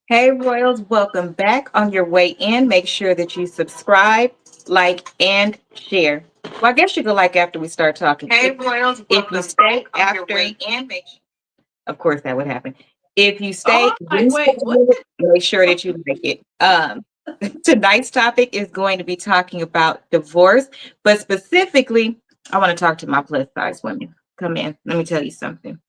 Hey Royals, welcome back. On your way in, make sure that you subscribe, like, and share. Well, I guess you can like after we start talking. Hey Royals, if you stay back on your way in, of course that would happen. If you stay, Oh, I'm like, wait, what? make sure that you like it. Tonight's topic is going to be talking about divorce, but specifically, I want to talk to my plus size women. Come in, let me tell you something.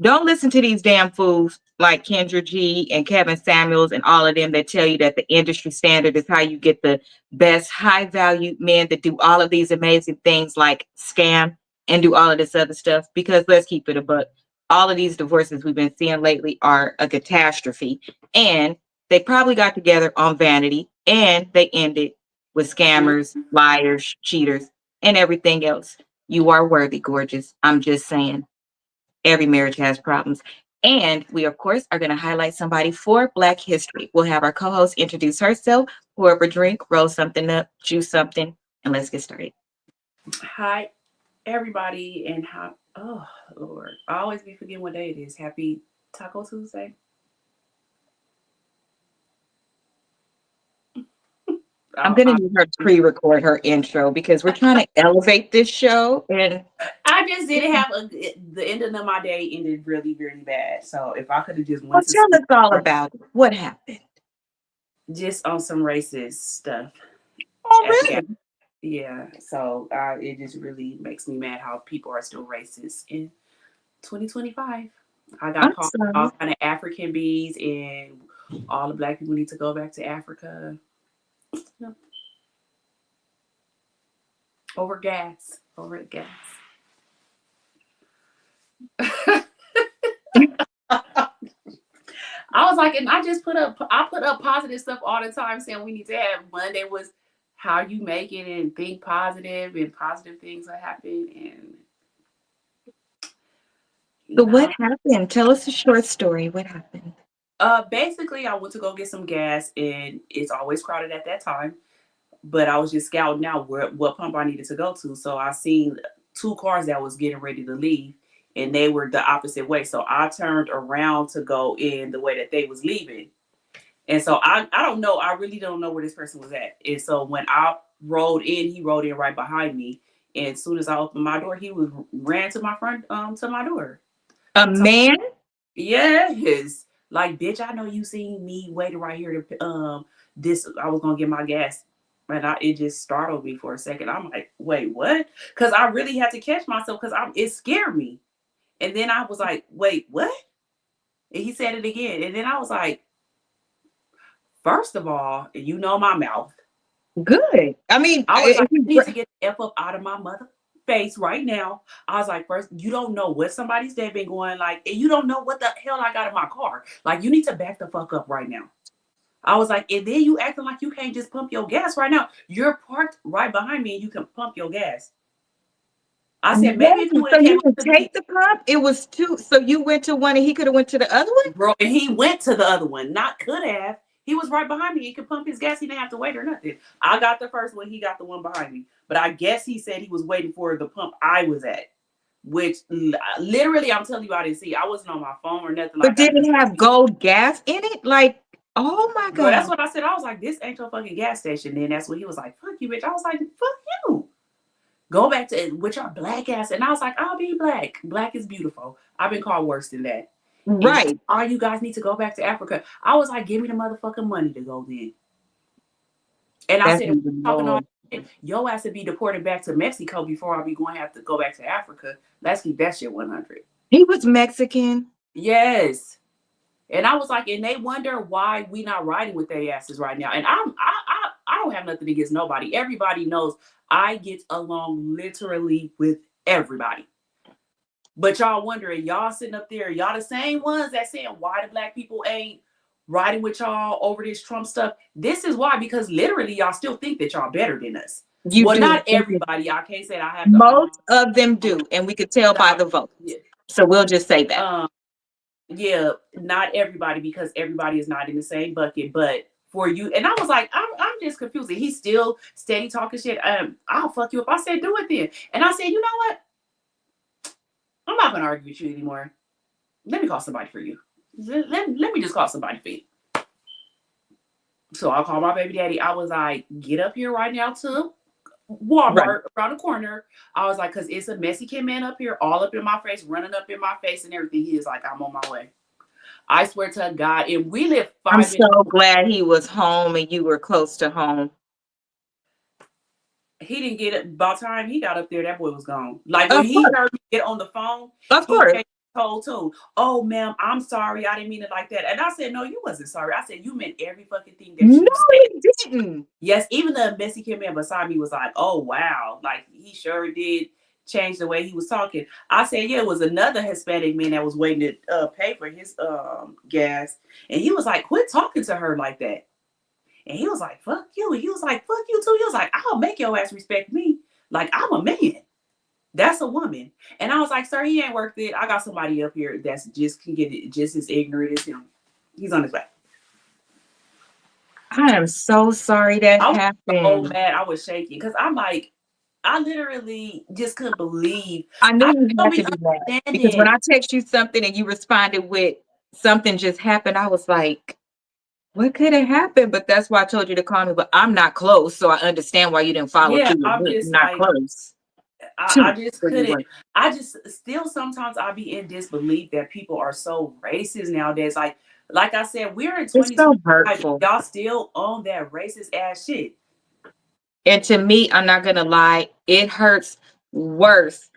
Don't listen to these damn fools like Kendra G and Kevin Samuels and all of them that tell you that the industry standard is how you get the best high value men that do all of these amazing things like scam and do all of this other stuff. Because let's keep it a buck. All of these divorces we've been seeing lately are a catastrophe. And they probably got together on vanity and they ended with scammers, liars, cheaters, and everything else. You are worthy, gorgeous. I'm just saying. Every marriage has problems. And we, of course, are going to highlight somebody for Black history. We'll have our co host introduce herself, pour up a drink, roll something up, juice something, and let's get started. Hi, everybody, and oh, Lord. I always be forgetting what day it is. Happy Taco Tuesday. I'm I, going to I, use her to pre record her intro because we're trying to elevate this show. And I just didn't have the ending of my day ended really, really bad. So if I could have just well, went to tell sleep us all about it. What happened? just on some racist stuff Oh, at the gas. really? Yeah, so it just really makes me mad how people are still racist in 2025. I got I'm called sorry. all kind of African bees, and all the black people need to go back to Africa. No, over gas, over the gas. I was like, and I put up positive stuff all the time, saying we need to have Monday was how you make it and think positive and positive things will happen, and So, you what know. happened? Tell us a short story. What happened? Basically, I went to go get some gas, and it's always crowded at that time. But I was just scouting out what pump I needed to go to. So I seen two cars that was getting ready to leave, and they were the opposite way. So I turned around to go in the way that they was leaving. And so I don't know. I really don't know where this person was at. And so when I rolled in, he rolled in right behind me. And as soon as I opened my door, he was ran to my front to my door. A man? Yes. Like, bitch, I know you seen me waiting right here to this I was gonna get my gas. And it just startled me for a second. I'm like, wait, what? Because I really had to catch myself because it scared me. And then I was like, wait, what? And he said it again. And then I was like, first of all, you know my mouth. Good. I mean, I was like, you need to get the F up out of my mother face right now. I was like, first, you don't know what somebody's day been going like, and you don't know what the hell I got in my car. Like, you need to back the fuck up right now. I was like, and then you acting like you can't just pump your gas right now. You're parked right behind me and you can pump your gas. I said, maybe wait, if you would so have came you up can to me, take the pump? It was two. So you went to one and he could have went to the other one? bro, and he went to the other one, not could have. He was right behind me. He could pump his gas. He didn't have to wait or nothing. I got the first one. He got the one behind me. But I guess he said he was waiting for the pump I was at, which literally, I'm telling you, I didn't see. I wasn't on my phone or nothing But like I did could it have see. gold gas in it? Like, oh my Bro, that's God. what I said. I was like, this ain't your fucking gas station. Then that's when he was like, fuck you, bitch. I was like, fuck you. Go back to with your black ass. And I was like, I'll be black. Black is beautiful. I've been called worse than that. And Right. all you guys need to go back to Africa. I was like, give me the motherfucking money to go then. And I That's said, if even we're talking all more. shit, your ass to be deported back to Mexico before I be going to have to go back to Africa. Let's keep that shit 100. He was Mexican. Yes. And I was like, and they wonder why we not riding with their asses right now. And I don't have nothing against nobody. Everybody knows I get along literally with everybody. But y'all wondering, y'all sitting up there, y'all the same ones that saying why the black people ain't riding with y'all over this Trump stuff. This is why, because literally y'all still think that y'all better than us. You Well, do. not everybody. I can't say that I have to Most of them do. And we could tell by down. the vote. Yeah. So we'll just say that. Yeah, not everybody because everybody is not in the same bucket. But for you, and I was like, I'm just confused. And he's still steady talking shit. I'll fuck you up. I said, do it then. And I said, you know what? I'm not gonna argue with you anymore. Let me call somebody for you. Let me just call somebody for you. So I called my baby daddy. I was like, get up here right now to Right. Walmart around the corner. I was like, because it's a Mexican man up here, all up in my face, running up in my face and everything. He is like, I'm on my way. I swear to God. And we live I'm 5 minutes. so glad he was home and you were close to home. He didn't get it. By the time he got up there, that boy was gone. Like when Of he course. heard me get on the phone, Of he course. came told too. Oh, ma'am, I'm sorry. I didn't mean it like that. And I said, no, you wasn't sorry. I said, you meant every fucking thing that No, you said. he didn't. Yes, even the Mexican man beside me was like, oh, wow. Like he sure did change the way he was talking. I said, yeah, it was another Hispanic man that was waiting to pay for his gas. And he was like, quit talking to her like that. And he was like, fuck you. And he was like, fuck you too. He was like, I'll make your ass respect me. Like, I'm a man. That's a woman. And I was like, sir, he ain't worth it. I got somebody up here that's just can get it just as ignorant as him. He's on his way. I am so sorry that I was happened. so mad. I was shaking because I'm like, I literally just couldn't believe. I knew you don't had to be be mad because understanding. when I text you something and you responded with something just happened, I was like, what could have happened? But that's why I told you to call me. But I'm not close, so I understand why you didn't follow Yeah, through with I'm me. just Not like, close. I just Where you couldn't. were. I just still sometimes I be in disbelief that people are so racist nowadays. Like I said, we're in It's so 2025. hurtful. Y'all still on that racist ass shit. And to me, I'm not gonna lie, it hurts worse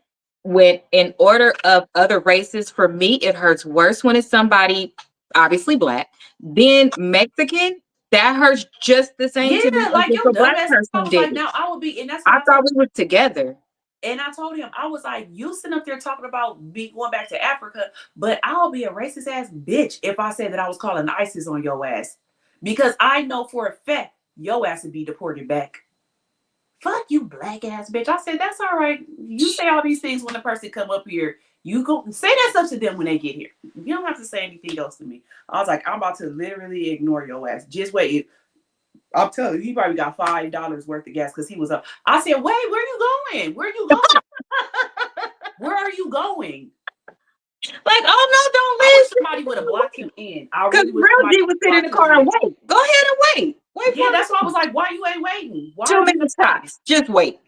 when in order of other races, for me, it hurts worse when it's somebody obviously black, then Mexican. That hurts just the same Yeah, to me as like if your a dumb black ass. I person was did like, it. now I would be, and that's what I I thought told. we were together. And I told him, I was like, you sitting up there talking about me going back to Africa, but I'll be a racist ass bitch if I said that I was calling ISIS on your ass. Because I know for a fact your ass would be deported back. Fuck you, black ass bitch. I said, that's all right. You say all these things when the person come up here. You go say that stuff to them when they get here. You don't have to say anything else to me. I was like, I'm about to literally ignore your ass. Just wait. I'm telling you, he probably got $5 worth of gas because he was up. I said, wait, where are you going? Where are you going? Where are you going? Like, oh no, don't I wish leave. somebody would have blocked him in. I Because really wish real somebody G would would have sit in the blocked him car and in. wait. Go ahead and wait. Wait Yeah, for that's why I me. was like, why you ain't waiting? Why are 2 minutes you waiting? tops. Just wait.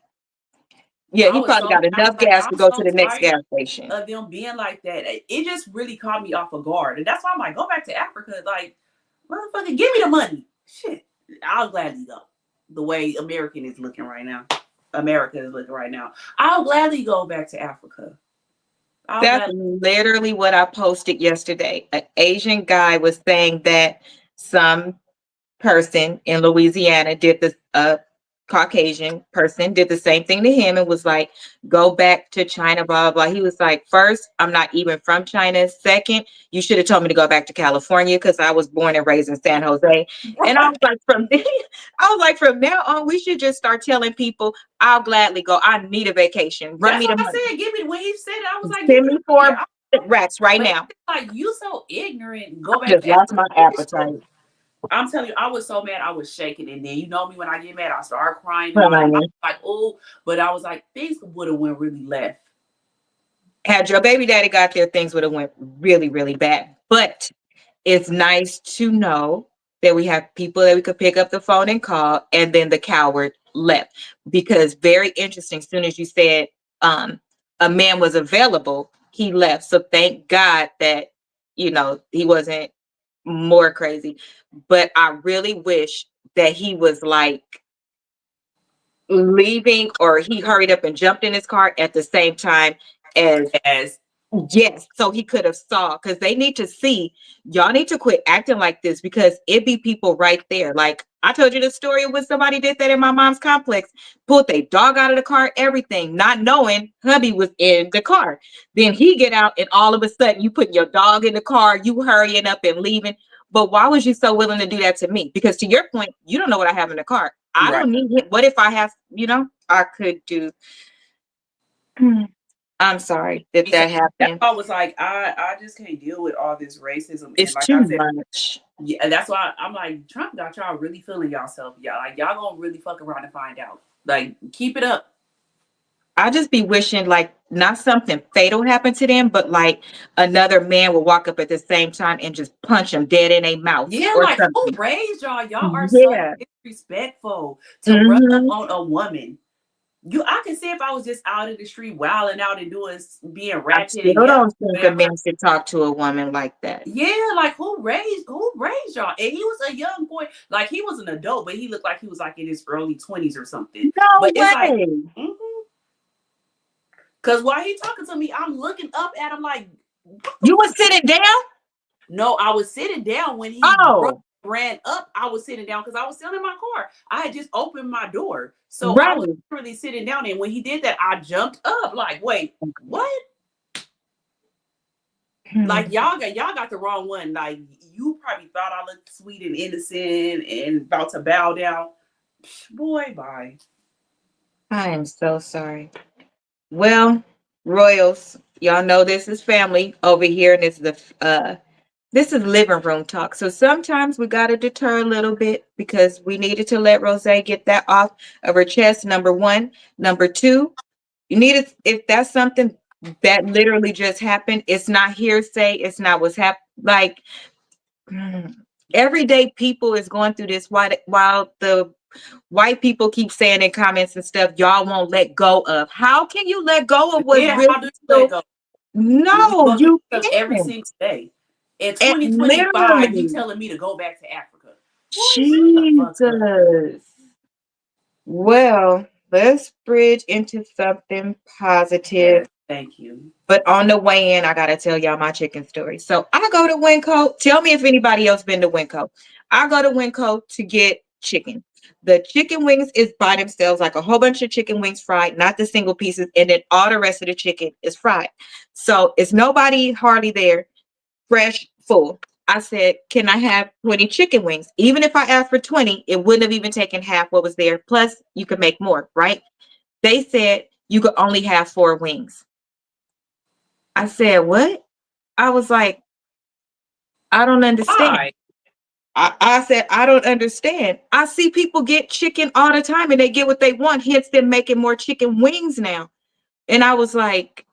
Yeah, I he was probably so got I was enough like, gas to I'm go to so the next tired gas station. of them being like that. It just really caught me off of guard. And that's why I'm like, go back to Africa. Like, motherfucker, give me the money. Shit. I'll gladly go. The way American is looking right now. America is looking right now. I'll gladly go back to Africa. That's literally what I posted yesterday. An Asian guy was saying that some person in Louisiana did this, Caucasian person did the same thing to him and was like, go back to China, blah, blah, blah. He was like, first, I'm not even from China. Second, you should have told me to go back to California because I was born and raised in San Jose. And I was like, from now on, we should just start telling people, I'll gladly go. I need a vacation. Run That's me the what I money. said. Give me when he said it, I was like, give Send me me the money. 4 rats right But now. like you so ignorant. Go back Just to lost my appetite. I'm telling you, I was so mad. I was shaking, and then you know me when I get mad, I start crying. And I Honey. was like, oh, but I was like, things would have went really left. Had your baby daddy got there, things would have went really, really bad. But it's nice to know that we have people that we could pick up the phone and call, and then the coward left. Because very interesting, as soon as you said a man was available, he left. So thank God that, he wasn't more crazy. But I really wish that he was like leaving, or he hurried up and jumped in his car at the same time as yes, so he could have saw, because they need to see. Y'all need to quit acting like this, because it be people right there. Like I told you the story when somebody did that in my mom's complex, pulled their dog out of the car, everything, not knowing hubby was in the car. Then he get out, and all of a sudden you put your dog in the car, you hurrying up and leaving. But why was you so willing to do that to me? Because to your point, you don't know what I have in the car. I don't need it. What if I have, I could do. I'm sorry that happened. That's why I was like, I just can't deal with all this racism. It's and like too I said, much. Yeah, and that's why I'm like, Trump got y'all really feeling yourself. Y'all like y'all gonna really fuck around and find out. Like, keep it up. I just be wishing like not something fatal happened to them, but like another man will walk up at the same time and just punch them dead in their mouth Yeah, or like who something. raised y'all? Y'all are so Yeah. disrespectful to run up Hmm. on a woman. I can see if I was just out in the street wilding out and being I ratchet still and yelling, don't think a man whatever. should talk to a woman like that. Yeah, like who raised y'all? And he was a young boy, like he was an adult, but he looked like he was like in his early 20s or something. No But it's like, way. mhm. Cause while he talking to me, I'm looking up at him like, You were sitting down? no, I was sitting down when he Oh, ran up. I was sitting down because I was still in my car. I had just opened my door, so I was right. really sitting down. And when he did that, I jumped up like, wait, what? Like y'all got the wrong one. Like you probably thought I looked sweet and innocent and about to bow down. Boy, bye. I am so sorry. Well, Royals, y'all know this is family over here, and this is living room talk. So sometimes we gotta deter a little bit because we needed to let Rose get that off of her chest. Number one. Number two, you need it if that's something that literally just happened. It's not hearsay. It's not what's happened. Like everyday people is going through this while the white people keep saying in comments and stuff, y'all won't let go of. How can you let go of what's Yeah, really how do you let so? go when we No, go through you stuff every can't. single day? In And 2025, you literally, telling me to go back to Africa? Boy, shut the fuck up. Jesus. Well, let's bridge into something positive. Yes, thank you. But on the way in, I gotta tell y'all my chicken story. So I go to Winco. Tell me if anybody else been to Winco. I go to Winco to get chicken. The chicken wings is by themselves, like a whole bunch of chicken wings fried, not the single pieces, and then all the rest of the chicken is fried. So it's nobody hardly there, fresh, full. I said, can I have 20 chicken wings? Even if I asked for 20, it wouldn't have even taken half what was there. Plus, you could make more, right? They said you could only have 4 wings. I said, what? I was like, I don't understand. Why? I said, I don't understand. I see people get chicken all the time and they get what they want, hence them making more chicken wings now. And I was like,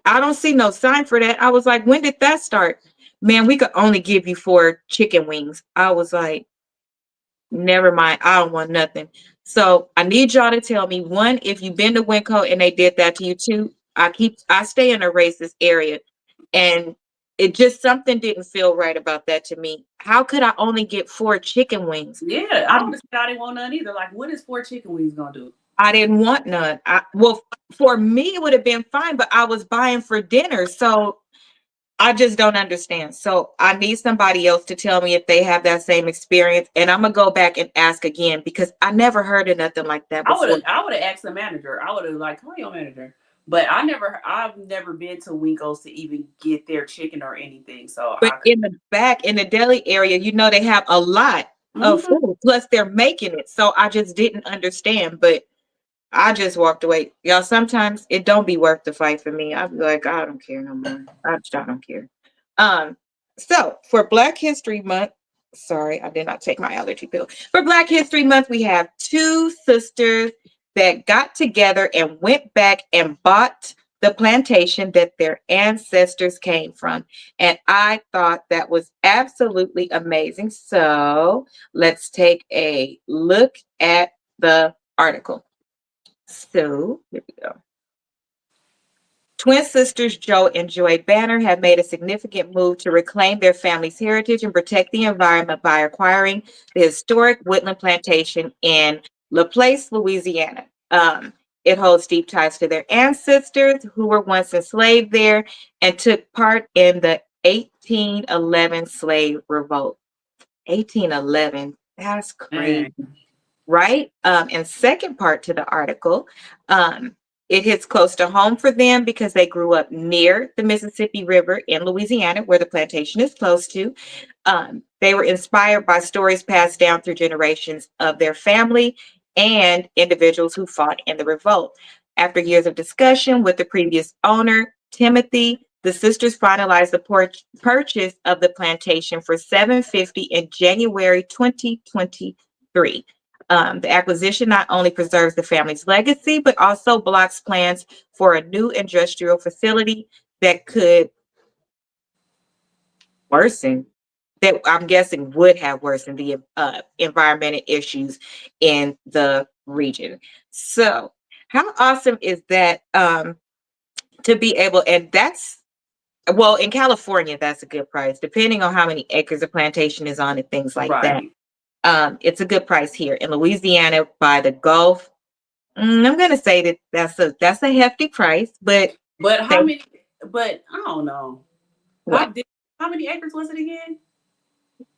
I don't see no sign for that. I was like, when did that start? Man, we could only give you 4 chicken wings. I was like, never mind. I don't want nothing. So I need y'all to tell me one, if you've been to Winco and they did that to you too. I stay in a racist area and it just something didn't feel right about that to me. How could I only get 4 chicken wings? Yeah, I I would have said I didn't want none either. Like, what is 4 chicken wings gonna do? I didn't want none. Well, for me it would have been fine, but I was buying for dinner. So I just don't understand. So I need somebody else to tell me if they have that same experience. And I'm gonna go back and ask again because I never heard of nothing like that before. I would have asked the manager. I would have like, call your manager. But I've never been to Winko's to even get their chicken or anything. So But in the back, in the deli area, they have a lot of mhm. food. Plus they're making it. So I just didn't understand. But I just walked away. Y'all, sometimes it don't be worth the fight for me. I'd be like, I don't care no more. I don't care. Um, so for Black History Month, sorry, I did not take my allergy pill. For Black History Month, we have 2 sisters that got together and went back and bought the plantation that their ancestors came from. And I thought that was absolutely amazing. So let's take a look at the article. So here we go. Twin sisters Joe and Joy Banner have made a significant move to reclaim their family's heritage and protect the environment by acquiring the historic Woodland Plantation in LaPlace, Louisiana. It holds deep ties to their ancestors who were once enslaved there and took part in the 1811 slave revolt. 1811, that's crazy, Man. right? And second part to the article, it hits close to home for them because they grew up near the Mississippi River in Louisiana, where the plantation is close to. They were inspired by stories passed down through generations of their family and individuals who fought in the revolt. After years of discussion with the previous owner, Timothy, the sisters finalized the purchase of the plantation for $750 in January 2023. The acquisition not only preserves the family's legacy, but also blocks plans for a new industrial facility that could worsen, that I'm guessing would have worsened the environmental issues in the region. So, how awesome is that to be able, and that's, well, in California, that's a good price, depending on how many acres a plantation is on and things like that. Right. It's a good price here. In Louisiana, by the Gulf, I'm gonna say that that's a hefty price, but But how they, many? But I don't know. How what? did? How many acres was it again?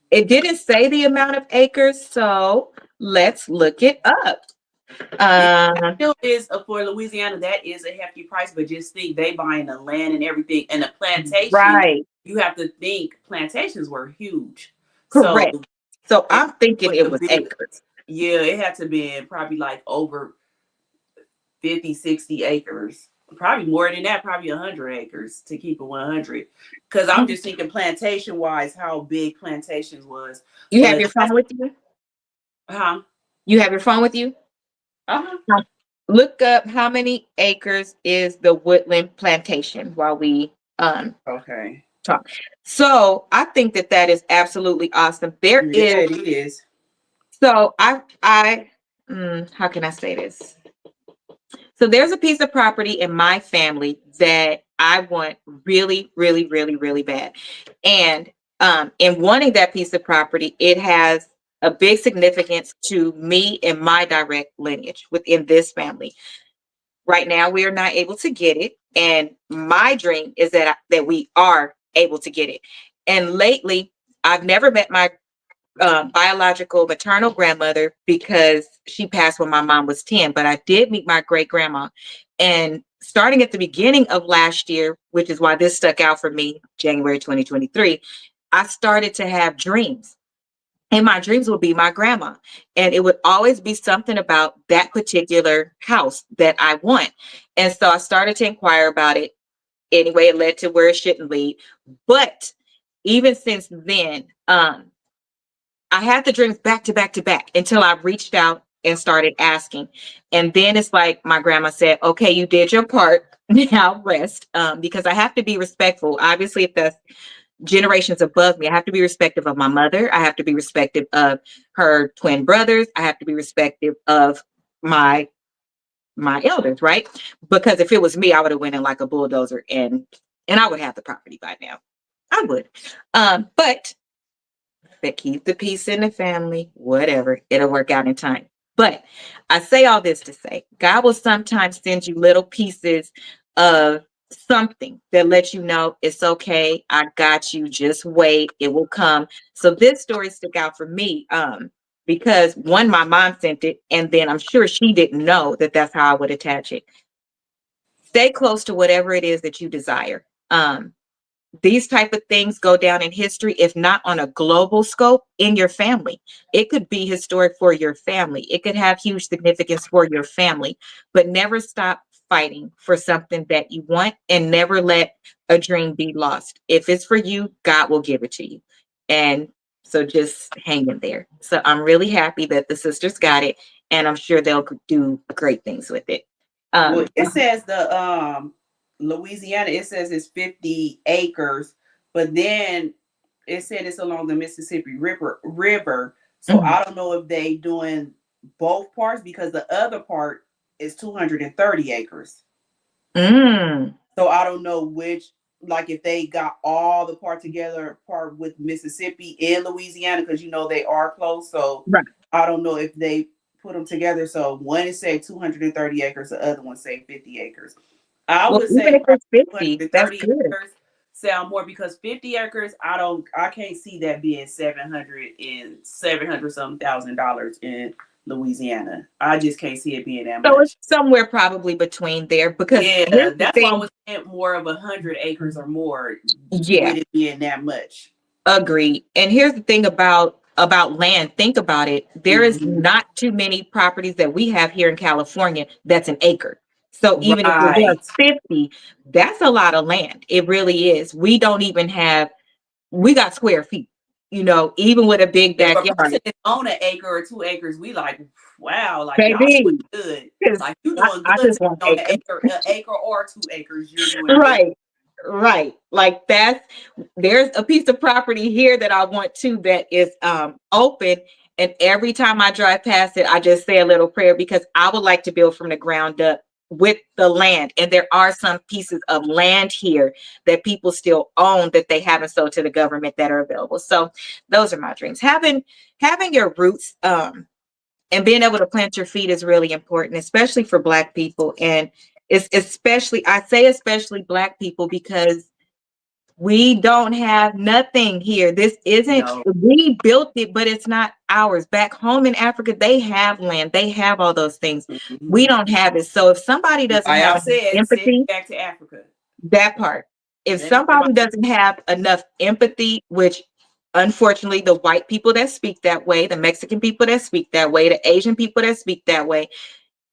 It didn't say the amount of acres, so let's look it up. It Um, still is for Louisiana. That is a hefty price, but just think they buying the land and everything, and the plantation. right, You have to think plantations were huge. So correct. So it I'm thinking was it a was big. acres. Yeah, it had to be probably like over 50, 60 acres. Probably more than that, probably 100 acres to keep it 100. Because I'm just thinking plantation wise, how big plantations was. You have But your phone with you? huh? You have your phone with you? Uh-huh. Look up how many acres is the woodland plantation while we Okay. talk. So I think that that is absolutely awesome. There Yeah, is, it is. so how can I say this? So there's a piece of property in my family that I want really, really, really, really bad. And in wanting that piece of property, it has a big significance to me and my direct lineage within this family. Right now, we are not able to get it, and my dream is that we are able to get it. And lately, I've never met my biological maternal grandmother because she passed when my mom was 10, but I did meet my great grandma. And starting at the beginning of last year, which is why this stuck out for me, January 2023, I started to have dreams. And my dreams would be my grandma. And it would always be something about that particular house that I want. And so I started to inquire about it. Anyway, it led to where it shouldn't lead. But even since then, I had the dreams back to back to back until I reached out and started asking. And then it's like my grandma said, okay, you did your part. Now rest. Because I have to be respectful. Obviously, if that's generations above me, I have to be respectful of my mother. I have to be respectful of her twin brothers. I have to be respectful of my my elders, right? Because if it was me, I would have went in like a bulldozer and I would have the property by now. I would. But that keep the peace in the family, whatever, it'll work out in time. But I say all this to say, God will sometimes send you little pieces of something that lets you know it's okay. I got you. Just wait. It will come. So this story stuck out for me because one, my mom sent it, and then I'm sure she didn't know that that's how I would attach it. Stay close to whatever it is that you desire. These type of things go down in history, if not on a global scope, in your family. It could be historic for your family. It could have huge significance for your family, but never stop fighting for something that you want and never let a dream be lost. If it's for you, God will give it to you. And so just hang in there. So I'm really happy that the sisters got it, and I'm sure they'll do great things with it. Well, Um, it says the Louisiana, it says it's 50 acres, but then it said it's along the Mississippi River. So mhm. I don't know if they doing both parts because the other part is 230 acres. Mm, So I don't know which, like if they got all the part together, part with Mississippi and Louisiana, because you know they are close. So right. I don't know if they put them together. So one is say 230 acres, the other one say 50 acres. I Well, would even say if probably it's 50, that's 230 good. acres sound more because 50 acres, I can't see that being 700 some $1,000 in Louisiana. I just can't see it being that So it's much. somewhere probably between there because Yeah, here's the that's why I thing. was saying more of 100 acres or more Yeah, with it being that much. agreed. And here's the thing about land. Think about it. There is Mhm. not too many properties that we have here in California that's an acre. So even if you're there Right. 50, that's a lot of land. It really is. We don't even have, we got square feet. you know, even with a big If a backyard, person is on an acre or 2 acres, we like, wow, like y'all doing baby. good. 'Cause Like you doing I good just to be want on acres. an acre or 2 acres. You're doing very Right. Right. Like there's a piece of property here that I want to that is open. And every time I drive past it, I just say a little prayer because I would like to build from the ground up with the land. And there are some pieces of land here that people still own that they haven't sold to the government that are available. So those are my dreams. Having your roots and being able to plant your feet is really important, especially for Black people. And it's especially, I say especially Black people, because we don't have nothing here. This isn't, no. we built it, but it's not ours. Back home in Africa, they have land, they have all those things. Mhm. We don't have it. So if somebody doesn't Like I have said, send empathy, it back to Africa. that part, if Send it to my somebody doesn't have enough empathy, which unfortunately the white people that speak that way, the Mexican people that speak that way, the Asian people that speak that way,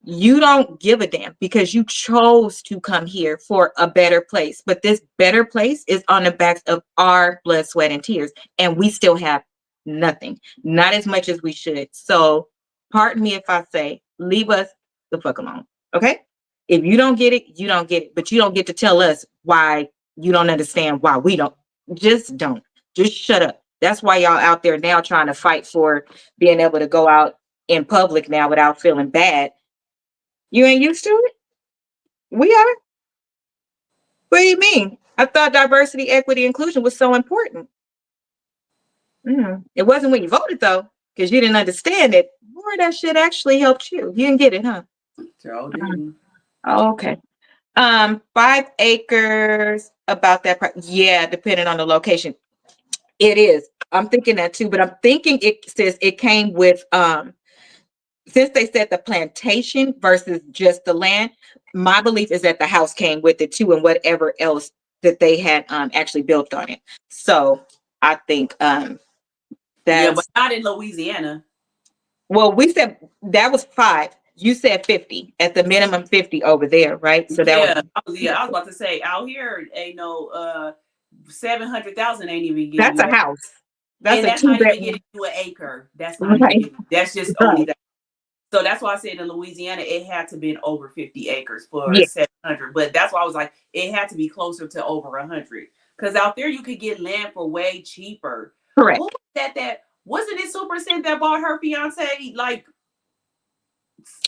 you don't give a damn because you chose to come here for a better place. But this better place is on the backs of our blood, sweat, and tears. And we still have nothing, not as much as we should. So pardon me if I say, leave us the fuck alone. Okay? If you don't get it, you don't get it. But you don't get to tell us why you don't understand why we don't. Just don't. Just shut up. That's why y'all out there now trying to fight for being able to go out in public now without feeling bad. You ain't used to it? We are. What do you mean? I thought diversity, equity, inclusion was so important. It wasn't when you voted though, because you didn't understand it. Boy, that shit actually helped you. You didn't get it, huh? Sure Mhm. didn't. Oh, okay. 5 acres about that. Yeah, depending on the location. It is. I'm thinking that too, but I'm thinking it says it came with since they said the plantation versus just the land, my belief is that the house came with it too, and whatever else that they had actually built on it. So I think Yeah, but that's, not in Louisiana. well, we said that was 5. You said 50 at the minimum, 50 over there, right? So that Yeah, would, I was about to say out here ain't no 700,000 ain't even getting that's a you, house. That's and a that's two not even getting bedroom, you an acre. That's not even right? getting. That's just only Right. that. So that's why I said in Louisiana it had to be over 50 acres for Yeah, 700. But that's why I was like, it had to be closer to over 100. Because out there you could get land for way cheaper. Who correct. was that? That wasn't it Super Cent that bought her fiance? Like,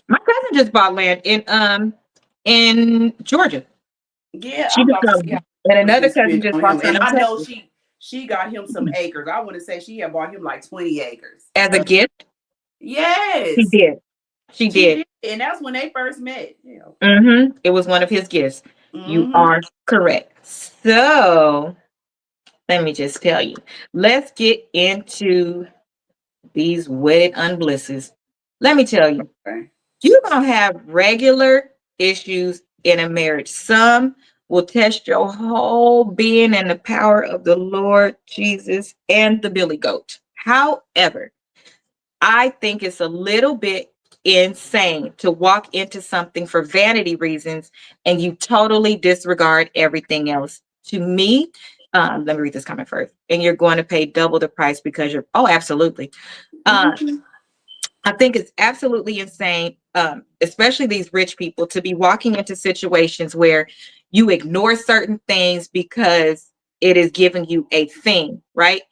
My cousin just bought land in Georgia. yeah, She I'm just about to see how and much another they cousin spent just on bought him. some And in I know Texas she got him some acres. I want to say she had bought him like 20 acres. as a gift. She Yes, did. She she did. did. And that's when they first met. Yeah. It was one of his gifts. You Mm-hmm. are correct. So let me just tell you. Let's get into these wedded unblisses. Let me tell you, Okay. you're gonna have regular issues in a marriage. Some will test your whole being and the power of the Lord Jesus and the Billy Goat. However, I think it's a little bit insane to walk into something for vanity reasons and you totally disregard everything else. To me, let me read this comment first. And you're going to pay double the price because you're, oh, absolutely. Uh, Mm-hmm. I think it's absolutely insane, especially these rich people, to be walking into situations where you ignore certain things because it is giving you a thing, right?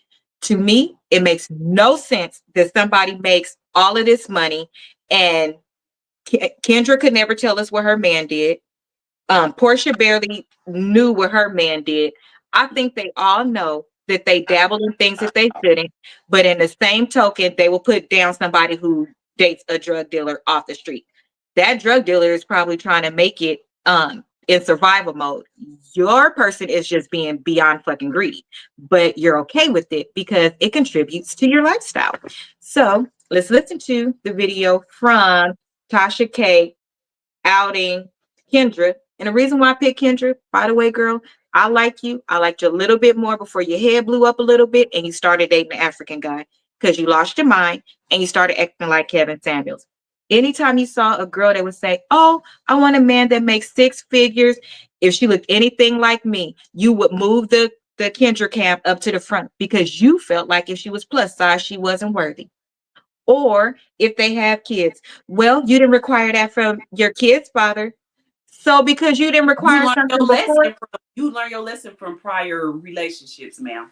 To me, it makes no sense that somebody makes all of this money and Kendra could never tell us what her man did. Portia barely knew what her man did. I think they all know that they dabble in things that they shouldn't, but in the same token, they will put down somebody who dates a drug dealer off the street. That drug dealer is probably trying to make it in survival mode. Your person is just being beyond fucking greedy, but you're okay with it because it contributes to your lifestyle. So let's listen to the video from Tasha K outing Kendra. And the reason why I picked Kendra, by the way, girl, I like you. I liked you a little bit more before your head blew up a little bit and you started dating an African guy because you lost your mind and you started acting like Kevin Samuels. Anytime you saw a girl that would say, oh, I want a man that makes 6 figures, if she looked anything like me, you would move the the Kendra camp up to the front because you felt like if she was plus size, she wasn't worthy. Or if they have kids, well, you didn't require that from your kid's father. So because you didn't require something before, you learn your lesson from prior relationships, ma'am.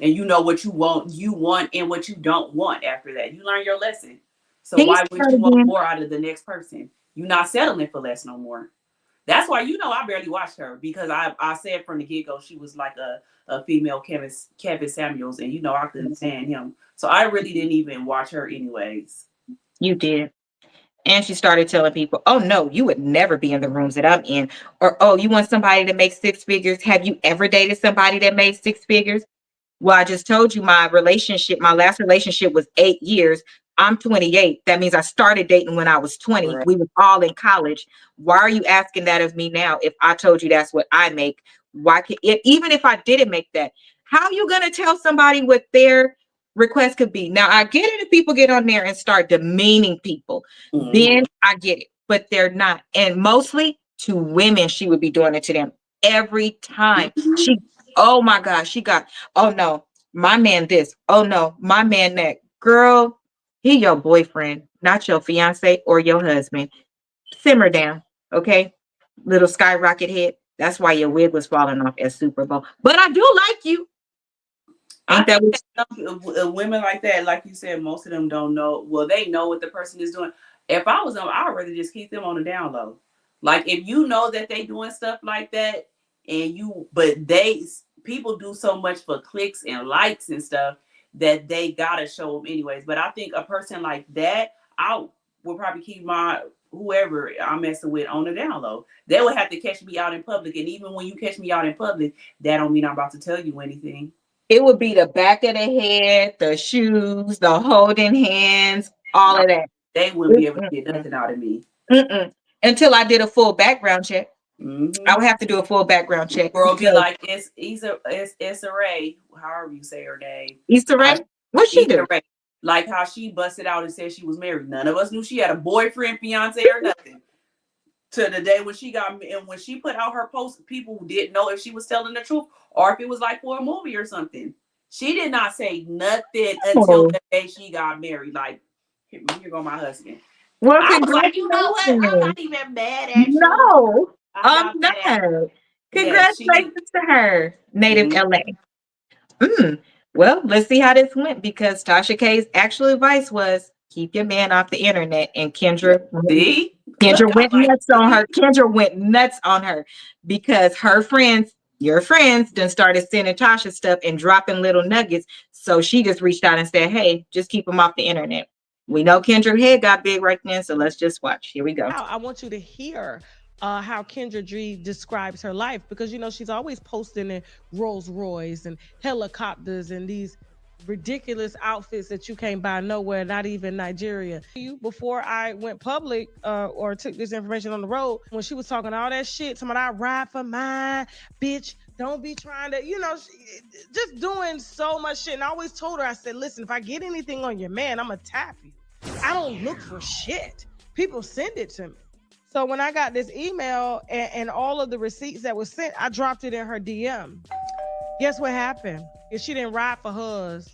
And you know what you want and what you don't want after that. You learn your lesson. So can you why say would that you want again? more out of the next person? You're not settling for less no more. That's why I barely watched her because I said from the get-go she was like a female Kevin Samuels, and I couldn't stand him. So I really didn't even watch her anyways. You did. And she started telling people, oh, no, you would never be in the rooms that I'm in. Or, oh, you want somebody to make six figures? Have you ever dated somebody that made six figures? Well, I just told you my last relationship was 8 years. I'm 28. That means I started dating when I was 20. Right. We were all in college. Why are you asking that of me now? If I told you that's what I make, even if I didn't make that, how are you going to tell somebody what their request could be? Now, I get it if people get on there and start demeaning people. Then I get it, but they're not. And mostly to women, she would be doing it to them every time. Oh my gosh, she got, oh no, my man this. Oh no, my man that. Girl, he your boyfriend, not your fiance or your husband. Simmer down, okay? Little skyrocket head. That's why your wig was falling off at Super Bowl. But I do like you. Ain't that what? Women like that, like you said, most of them don't know. Well, they know what the person is doing. If I was them, I'd rather just keep them on the down low. Like if you know that they doing stuff like that, but people do so much for clicks and likes and stuff that they gotta show them anyways. But I think a person like that, I will probably keep my whoever I'm messing with on the down low. They would have to catch me out in public, and even when you catch me out in public, that don't mean I'm about to tell you anything. It would be the back of the head, the shoes, the holding hands, all of that. They wouldn't be able to get nothing out of me. Until I did a full background check. Mm-hmm. I would have to do a full background check. Girl, be like, it's Issa Rae, however you say her name. Issa Rae? What she do? Like how she busted out and said she was married. None of us knew she had a boyfriend, fiance, or nothing. To the day when she put out her post, people didn't know if she was telling the truth or if it was like for a movie or something. She did not say nothing until the day she got married. Like, here go my husband. Well, I was like, you know what? I'm not even mad at you. No, I'm not. Congratulations to her, native LA. Well, let's see how this went because Tasha K's actual advice was keep your man off the internet. And Kendra went nuts on her. Kendra went nuts on her because her friends, your friends, then started sending Tasha stuff and dropping little nuggets. So she just reached out and said, hey, just keep him off the internet. We know Kendra head got big right then, so let's just watch. Here we go. I want you to hear how Kendra Dree describes her life because, she's always posting in Rolls Royce and helicopters and these ridiculous outfits that you can't buy nowhere, not even Nigeria. Before I went public or took this information on the road, when she was talking all that shit, somebody I ride for mine, bitch, don't be trying to, just doing so much shit. And I always told her, I said, listen, if I get anything on your man, I'm gonna tap you. I don't look for shit. People send it to me. So when I got this email and all of the receipts that was sent, I dropped it in her DM. Guess what happened? If she didn't ride for hers,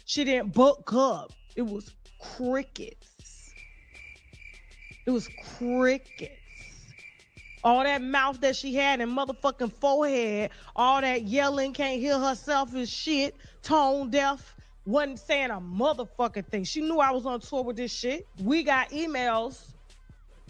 she didn't book up. It was crickets. It was crickets. All that mouth that she had and motherfucking forehead, all that yelling, can't hear herself and shit, tone deaf, wasn't saying a motherfucking thing. She knew I was on tour with this shit. We got emails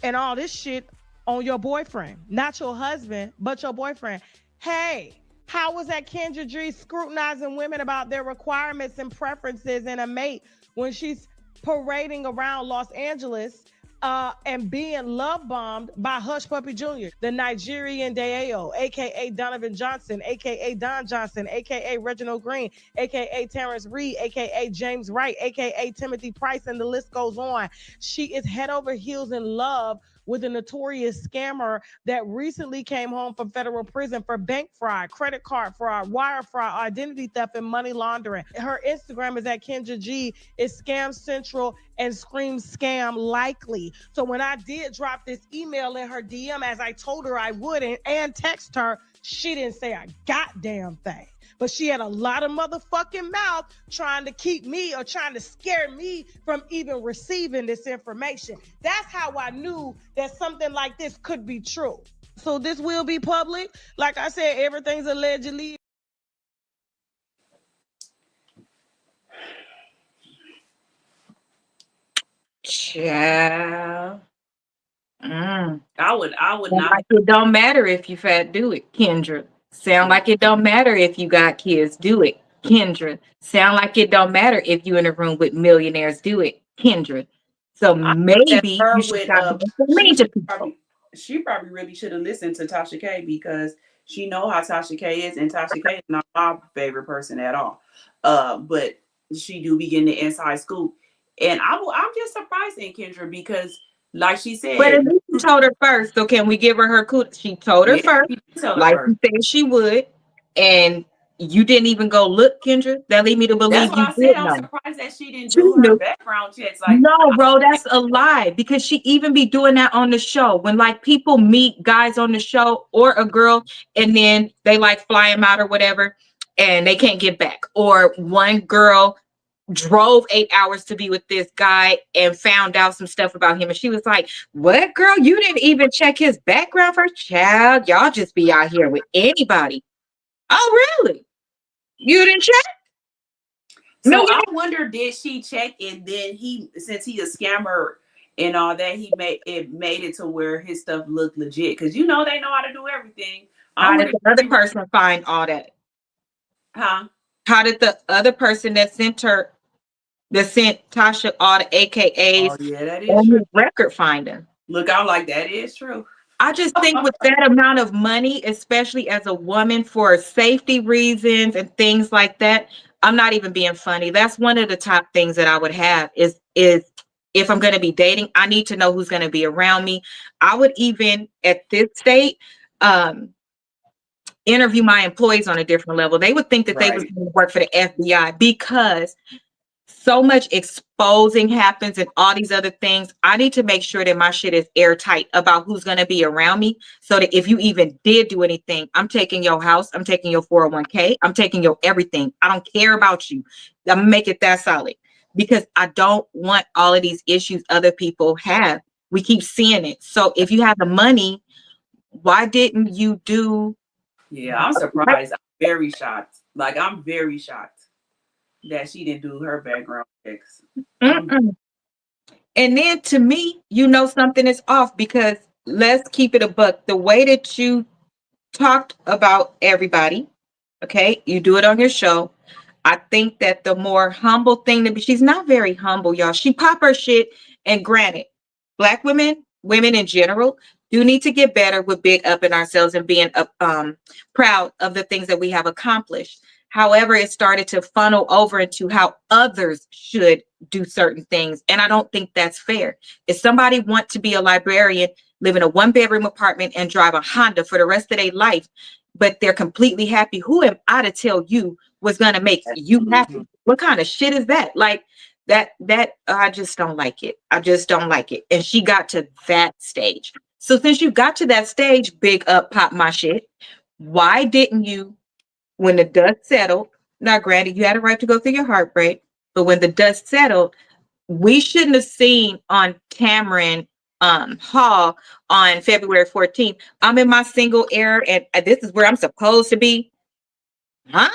and all this shit on your boyfriend. Not your husband, but your boyfriend. Hey, how was that Kendra Dree scrutinizing women about their requirements and preferences in a mate when she's parading around Los Angeles and being love bombed by Hush Puppy Jr., the Nigerian Deo, aka Donovan Johnson, aka Don Johnson, aka Reginald Green, aka Terrence Reed, aka James Wright, aka Timothy Price, and the list goes on. She is head over heels in love with a notorious scammer that recently came home from federal prison for bank fraud, credit card fraud, wire fraud, identity theft, and money laundering. Her Instagram is at Kendra G. It's Scam Central and Scream Scam Likely. So when I did drop this email in her DM, as I told her I would, and text her, she didn't say a goddamn thing. But she had a lot of motherfucking mouth trying to keep me or trying to scare me from even receiving this information. That's how I knew that something like this could be true. So this will be public. Like I said, everything's allegedly. Child. I would Sound not. like it don't matter if you fat, do it, Kendra. Sound like it don't matter if you got kids, do it, Kendra. Sound like it don't matter if you in a room with millionaires, do it, Kendra. So I think that maybe her you should with stop being so she mean to should people. she probably really should have listened to Tasha K, because she know how Tasha K is, and Tasha K is not my favorite person at all. But she do be getting the inside scoop, and I'm just surprised in Kendra, because like she But at said, least you told her first. So can we give her kudos? She told her yeah, first, she did tell her like first. she said she would, and you didn't even go look, Kendra. That lead me to That's believe why you I said did I'm know. surprised that she didn't She do her knew. background checks. Like, No, bro, that's a lie because she even be doing that on the show when like people meet guys on the show or a girl and then they like fly him out or whatever and they can't get back. Or one girl drove 8 hours to be with this guy and found out some stuff about him and she was like, "What, girl? You didn't even check his background first, child? Y'all just be out here with anybody." Oh, really? You didn't check? No, so you I didn't. wonder, did she check, and then he, since he a scammer and all that, he made it to where his stuff looked legit, because they know how to do everything. I How did wonder, the other person find all that? huh? How did the other person that sent Tasha all the Oh AKAs yeah, that is on true. his record find him? Look out, like that is true. I just think with that amount of money, especially as a woman for safety reasons and things like that, I'm not even being funny. That's one of the top things that I would have is if I'm going to be dating, I need to know who's going to be around me. I would even at this state, interview my employees on a different level. They would think that they was Right. going to work for the FBI because so much exposing happens and all these other things. I need to make sure that my shit is airtight about who's going to be around me so that if you even did do anything, I'm taking your house, I'm taking your 401k, I'm taking your everything. I don't care about you. I'm gonna make it that solid because I don't want all of these issues other people have. We keep seeing it. So if you have the money, why didn't you do? Yeah, I'm surprised. I'm very shocked. Like, I'm very shocked that she didn't do her background checks. And then to me, something is off because let's keep it a buck. The way that you talked about everybody, okay, you do it on your show. I think that the more humble thing to be, she's not very humble, y'all. She pop her shit, and granted, Black women in general, do need to get better with big up in ourselves and being proud of the things that we have accomplished. However, it started to funnel over into how others should do certain things. And I don't think that's fair. If somebody wants to be a librarian, live in a one-bedroom apartment and drive a Honda for the rest of their life, but they're completely happy, who am I to tell you what's going to make you happy? What kind of shit is that? Like that I just don't like it. I just don't like it. And she got to that stage. So since you got to that stage, big up, pop my shit. Why didn't you, when the dust settled? Now, granted, you had a right to go through your heartbreak, but when the dust settled, we shouldn't have seen on Cameron Hall on February 14th. I'm in my single era, and this is where I'm supposed to be. Huh?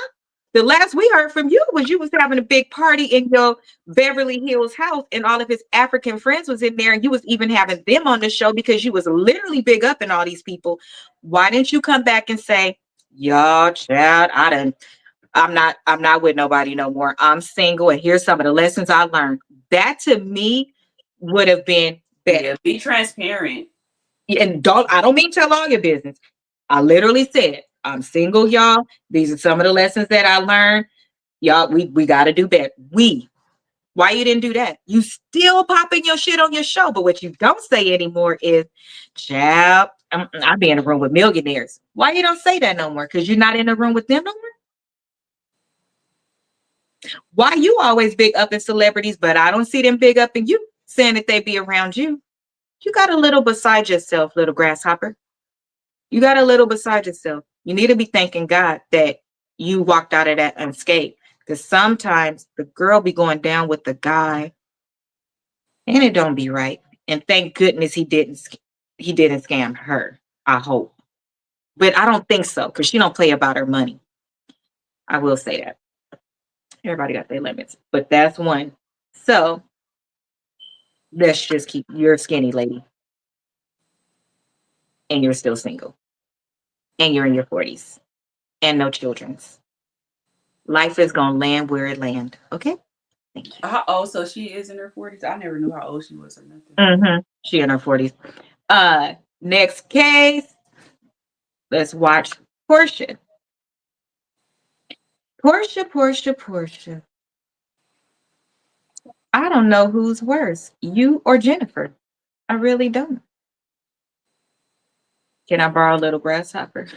The last we heard from you was having a big party in your Beverly Hills house, and all of his African friends was in there, and you was even having them on the show because you was literally big up in all these people. Why didn't you come back and say, "Y'all, child, I'm not with nobody no more. I'm single, and here's some of the lessons I learned." That to me would have been better. Yeah, be transparent. And I don't mean tell all your business. I literally said, "I'm single, y'all. These are some of the lessons that I learned. Y'all, we got to do better. We, Why you didn't do that? You still popping your shit on your show, but what you don't say anymore is, child, I be in a room with millionaires. Why you don't say that no more? Because you're not in the room with them no more? Why you always big up in celebrities, but I don't see them big up in you, saying that they be around you? You got a little beside yourself, little grasshopper. You got a little beside yourself. You need to be thanking God that you walked out of that unscathed. Because sometimes the girl be going down with the guy and it don't be right. And thank goodness he didn't scam her. I hope. But I don't think so, because she don't play about her money. I will say that. Everybody got their limits. But that's one. So let's just keep, you're a skinny lady. And you're still single. And you're in your 40s. And no children's. Life is gonna land where it land. Okay? Thank you. How old? So she is in her 40s? I never knew how old she was or nothing. Mm-hmm. She in her 40s. Next case. Let's watch Portia. Portia. I don't know who's worse, you or Jennifer. I really don't. Can I borrow a little grasshopper?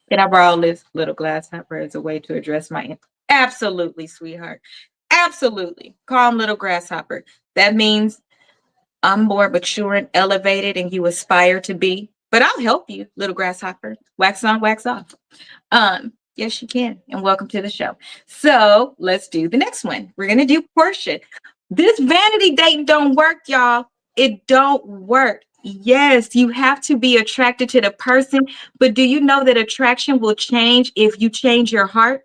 Can I borrow this little grasshopper as a way to address my... Absolutely, sweetheart. Absolutely. Calm little grasshopper. That means I'm more mature and elevated and you aspire to be. But I'll help you, little grasshopper. Wax on, wax off. Yes, you can. And welcome to the show. So let's do the next one. We're going to do Portia. This vanity dating don't work, y'all. It don't work. Yes, you have to be attracted to the person, but do you know that attraction will change if you change your heart?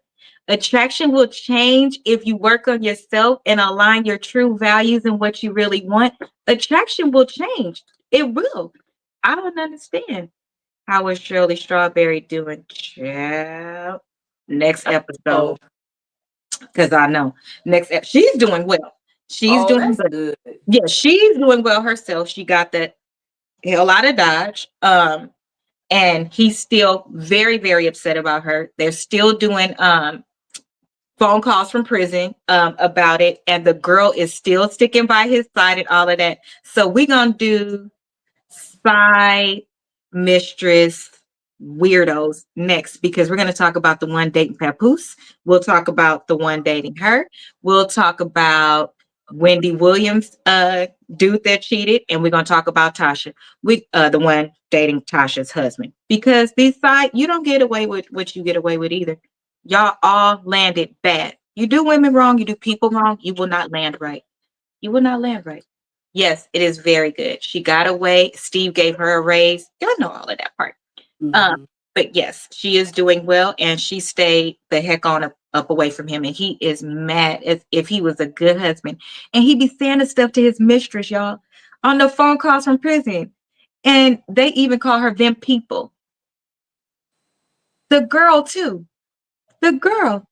Attraction will change if you work on yourself and align your true values and what you really want. Attraction will change. It will. I don't understand. How is Shirley Strawberry doing? Child. Next episode. Because I know. She's doing well. She's doing good. Yeah, she's doing well herself. She got that hell out of Dodge. And he's still very, very upset about her. They're still doing phone calls from prison about it. And the girl is still sticking by his side and all of that. So we're going to do side mistress weirdos next, because we're going to talk about the one dating Papoose. We'll talk about the one dating her. We'll talk about Wendy Williams, dude that cheated, and we're going to talk about Tasha, the one dating Tasha's husband. Because these side, you don't get away with what you get away with either. Y'all all landed bad. You do women wrong, you do people wrong, you will not land right. You will not land right. Yes, it is very good. She got away. Steve gave her a raise. Y'all know all of that part. Mm-hmm. But yes, she is doing well, and she stayed the heck on up away from him. And he is mad as if he was a good husband. And he be saying the stuff to his mistress, y'all, on the phone calls from prison. And they even call her them people. The girl, too. The girl.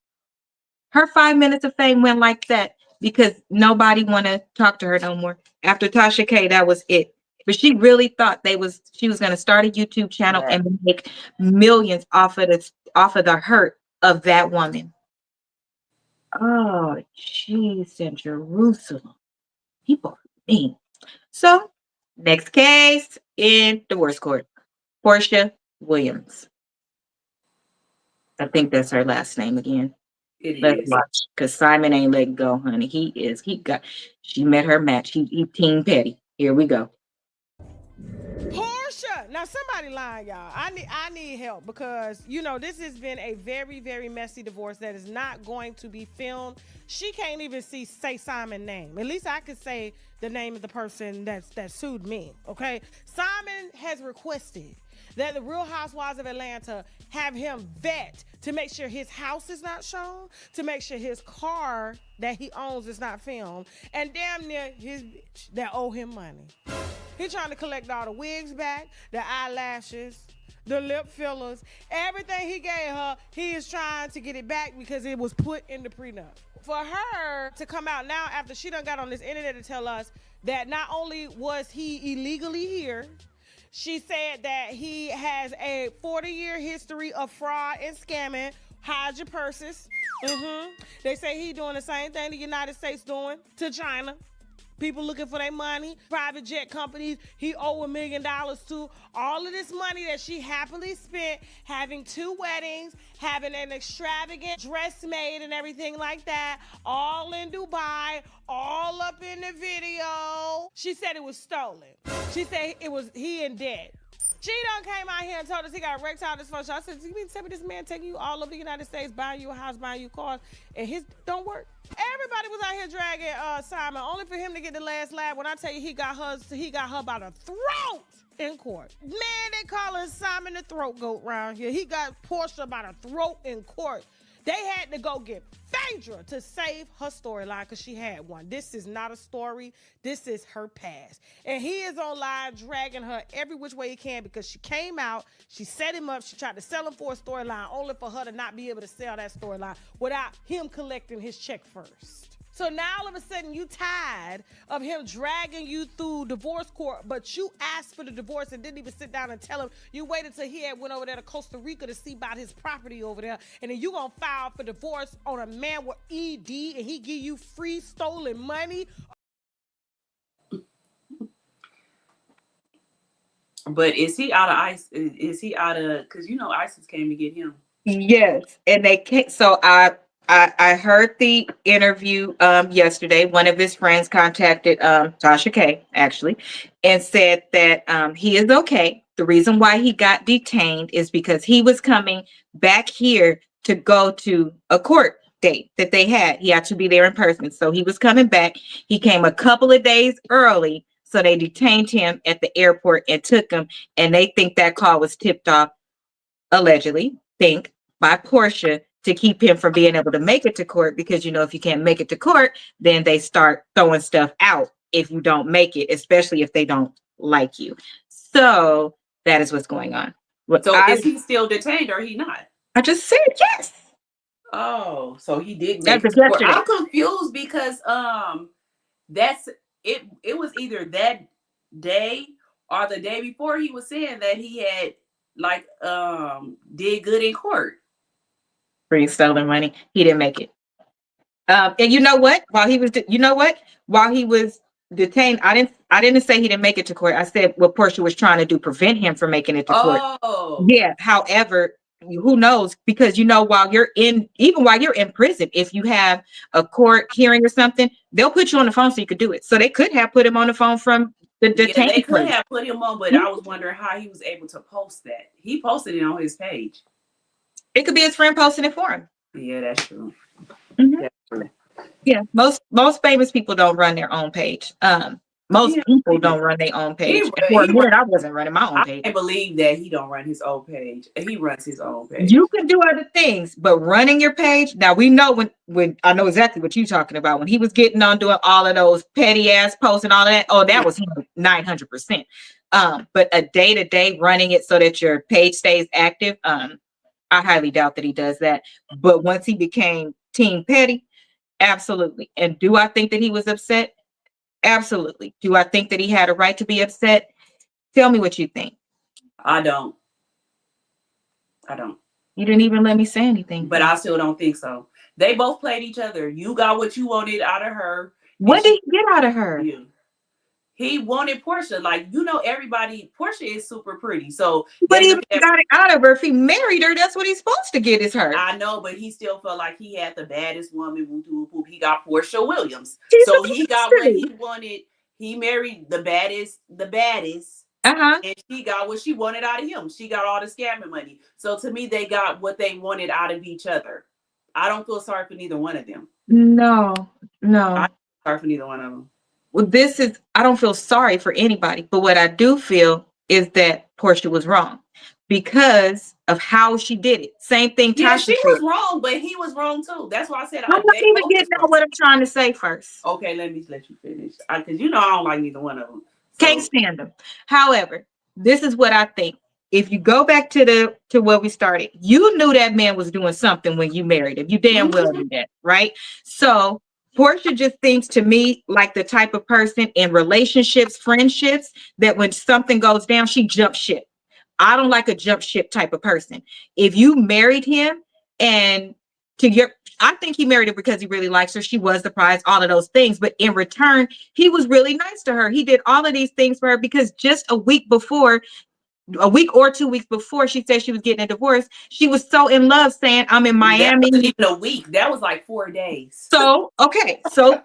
Her 5 minutes of fame went like that because nobody want to talk to her no more. After Tasha K, that was it. But she really thought she was going to start a YouTube channel and make millions off of the hurt of that woman. Oh, jeez, in Jerusalem. People are mean. So, next case in divorce court. Portia Williams. I think that's her last name again. Let's watch, because Simon ain't letting go, honey. She met her match. He Team Petty. Here we go. Portia. Now somebody lying, y'all. I need help, because this has been a very, very messy divorce that is not going to be filmed. She can't even say Simon's name. At least I could say the name of the person that sued me. Okay. Simon has requested that the Real Housewives of Atlanta have him vet to make sure his house is not shown, to make sure his car that he owns is not filmed, and damn near his bitch that owe him money. He trying to collect all the wigs back, the eyelashes, the lip fillers, everything he gave her, he is trying to get it back because it was put in the prenup. For her to come out now after she done got on this internet to tell us that not only was he illegally here, she said that he has a 40-year history of fraud and scamming hide your purses. They say he doing the same thing the United States doing to China. People looking for their money, private jet companies he owe $1 million to. All of this money that she happily spent having 2 weddings, having an extravagant dress made and everything like that, all in Dubai, all up in the video. She said it was stolen. She said it was he in debt. She done came out here and told us he got wrecked out this function. I said, you mean to tell me this man taking you all over the United States, buying you a house, buying you cars, and his don't work? Everybody was out here dragging Simon, only for him to get the last laugh. When I tell you he got her by the throat in court. Man, they calling Simon the throat goat around here. He got Portia by the throat in court. They had to go get Phaedra to save her storyline because she had one. This is not a story. This is her past. And he is online dragging her every which way he can because she came out, she set him up, she tried to sell him for a storyline only for her to not be able to sell that storyline without him collecting his check first. So now all of a sudden you tired of him dragging you through divorce court, but you asked for the divorce and didn't even sit down and tell him. You waited till he had went over there to Costa Rica to see about his property over there, and then you gonna file for divorce on a man with ED and he give you free stolen money. But is he out of ICE? Is he out of, because you know ISIS came to get him. Yes, and they came. So I heard the interview yesterday. One of his friends contacted Tasha K actually and said that he is okay. The reason why he got detained is because he was coming back here to go to a court date that they had. He had to be there in person. So he was coming back. He came a couple of days early. So they detained him at the airport and took him. And they think that call was tipped off, allegedly, by Portia, to keep him from being able to make it to court, because, you know, if you can't make it to court, then they start throwing stuff out if you don't make it, especially if they don't like you. So that is what's going on. So is he still detained or he not? I just said yes. Oh, so he did make That's it to court. yesterday. I'm confused because that's it. It was either that day or the day before he was saying that he had like did good in court. Free stolen money. He didn't make it. And you know what? While he was detained, I didn't say he didn't make it to court. I said what Portia was trying to do, prevent him from making it to court. Oh, Yeah. However, who knows? Because, you know, while you're in prison, if you have a court hearing or something, they'll put you on the phone so you could do it. So they could have put him on the phone from the detained. Yeah, they could have put him on, but I was wondering how he was able to post that. He posted it on his page. It could be his friend posting it for him. Yeah, that's true. Mhm. That's true. Yeah, most famous people don't run their own page. Most people don't run their own page. For a minute, I wasn't running my own page. I can't believe that he don't run his own page. He runs his own page. You can do other things, but running your page. Now we know when I know exactly what you're talking about. When he was getting on doing all of those petty ass posts and all of that. Oh, that was him 900%. But a day-to-day running it so that your page stays active. I highly doubt that he does that. But once he became Team Petty, absolutely. And do I think that he was upset? Absolutely. Do I think that he had a right to be upset? Tell me what you think. I don't. You didn't even let me say anything. But I still don't think so. They both played each other. You got what you wanted out of her. What did he get out of her? He wanted Portia. Like, you know, everybody, Portia is super pretty. So, but he got it out of her. If he married her, that's what he's supposed to get, is her. I know, but he still felt like he had the baddest woman. He got Portia Williams. So he got what he wanted. He married the baddest. And she got what she wanted out of him. She got all the scamming money. So to me, they got what they wanted out of each other. I don't feel sorry for neither one of them. No. I don't feel sorry for neither one of them. Well, I don't feel sorry for anybody, but what I do feel is that Portia was wrong because of how she did it. Same thing. Yeah, she was wrong, but he was wrong too. That's why I said I'm not even getting at what I'm trying to say first. Okay, let you finish. Because you know I don't like neither one of them. So. Can't stand them. However, this is what I think. If you go back to where we started, you knew that man was doing something when you married him. You damn well knew that, right? So Portia just seems to me like the type of person in relationships, friendships, that when something goes down, she jumps ship. I don't like a jump ship type of person. If you married him And I think he married her because he really likes her. She was the prize, all of those things. But in return, he was really nice to her. He did all of these things for her because just a week or 2 weeks before she said she was getting a divorce, she was so in love saying, I'm in Miami. That wasn't even a week. That was like 4 days. So, okay. So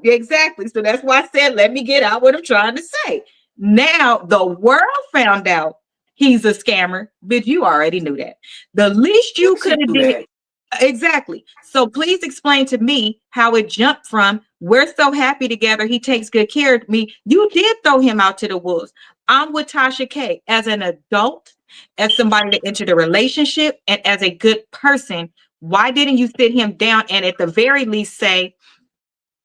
exactly. So that's why I said, let me get out what I'm trying to say. Now the world found out he's a scammer, but you already knew that. The least you could have did. Exactly. So please explain to me how it jumped from we're so happy together, he takes good care of me. You did throw him out to the wolves. I'm with Tasha K. As an adult, as somebody that entered a relationship, and as a good person, why didn't you sit him down and at the very least say,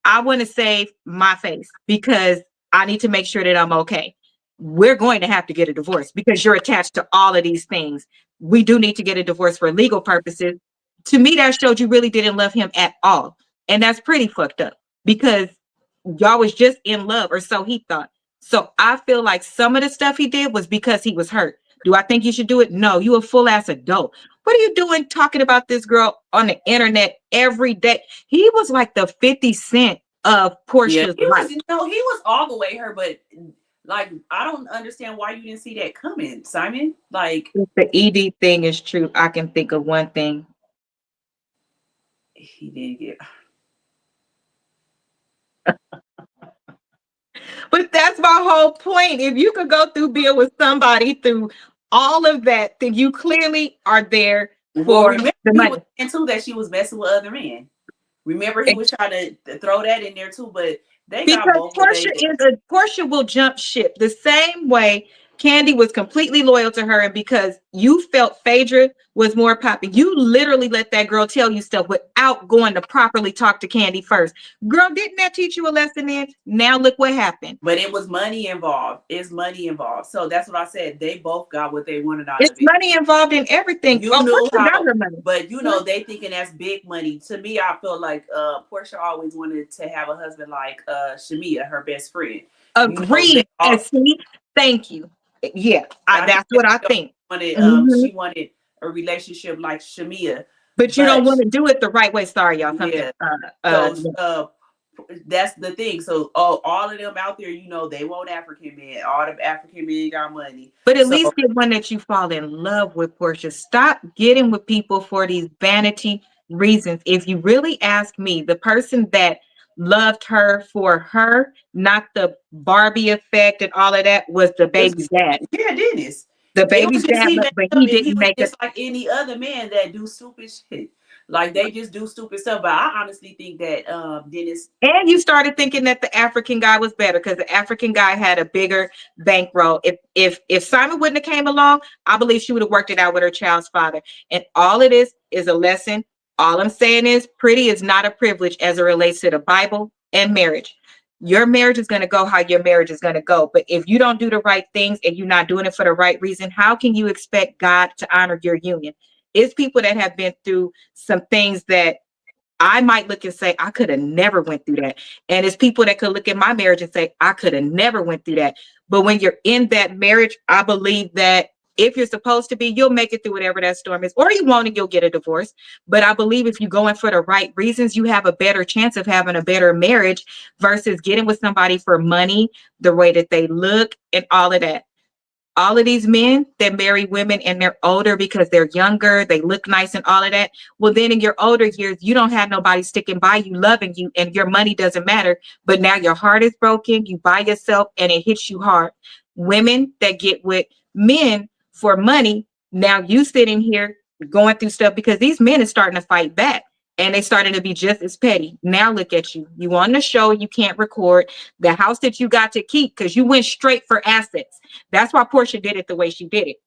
I want to save my face because I need to make sure that I'm okay. We're going to have to get a divorce because you're attached to all of these things. We do need to get a divorce for legal purposes. To me, that showed you really didn't love him at all. And that's pretty fucked up because y'all was just in love, or so he thought. So I feel like some of the stuff he did was because he was hurt. Do I think you should do it? No, you a full ass adult. What are you doing talking about this girl on the internet every day? He was like the 50 Cent of Portia's life. He was all the way her, but like, I don't understand why you didn't see that coming, Simon. Like, if the ED thing is true, I can think of one thing. He didn't get. But that's my whole point. If you could go through being with somebody through all of that, then you clearly are there for the money. And too, that she was messing with other men. Remember, he was trying to throw that in there too, but they got both. Portia will jump ship the same way Candy was completely loyal to her, and because you felt Phaedra was more popping, you literally let that girl tell you stuff without going to properly talk to Candy first. Girl, didn't that teach you a lesson then? Now look what happened. But it was money involved. It's money involved. So that's what I said. They both got what they wanted out of it. It's money involved in everything. You know how, but you know, they thinking that's big money. To me, I feel like Portia always wanted to have a husband like Shamia, her best friend. Agreed. Thank you. Yeah, that's what I think. She wanted a relationship like Shamia, but you don't want to do it the right way. Sorry, y'all. That's the thing. So all of them out there, you know, they want African men. All the African men got money. But at least get one that you fall in love with, Portia. Stop getting with people for these vanity reasons. If you really ask me, the person that loved her for her, not the Barbie effect and all of that, was the baby's dad. Yeah, Dennis. The baby's dad, but he didn't make it like any other man that do stupid shit. Like, they just do stupid stuff. But I honestly think that Dennis. And you started thinking that the African guy was better because the African guy had a bigger bankroll. If Simon wouldn't have came along, I believe she would have worked it out with her child's father. And all it is a lesson. All I'm saying is pretty is not a privilege as it relates to the Bible and marriage. Your marriage is going to go how your marriage is going to go. But if you don't do the right things and you're not doing it for the right reason, how can you expect God to honor your union? It's people that have been through some things that I might look and say, I could have never went through that. And it's people that could look at my marriage and say, I could have never went through that. But when you're in that marriage, I believe that if you're supposed to be, you'll make it through whatever that storm is, or you won't and you'll get a divorce. But I believe if you go in for the right reasons, you have a better chance of having a better marriage versus getting with somebody for money, the way that they look and all of that. All of these men that marry women and they're older because they're younger, they look nice and all of that. Well, then in your older years, you don't have nobody sticking by you, loving you, and your money doesn't matter. But now your heart is broken, you by yourself, and it hits you hard. Women that get with men for money, now you sitting here going through stuff because these men are starting to fight back and they starting to be just as petty. Now look at you. You on the show, you can't record. The house that you got to keep because you went straight for assets. That's why Portia did it the way she did it.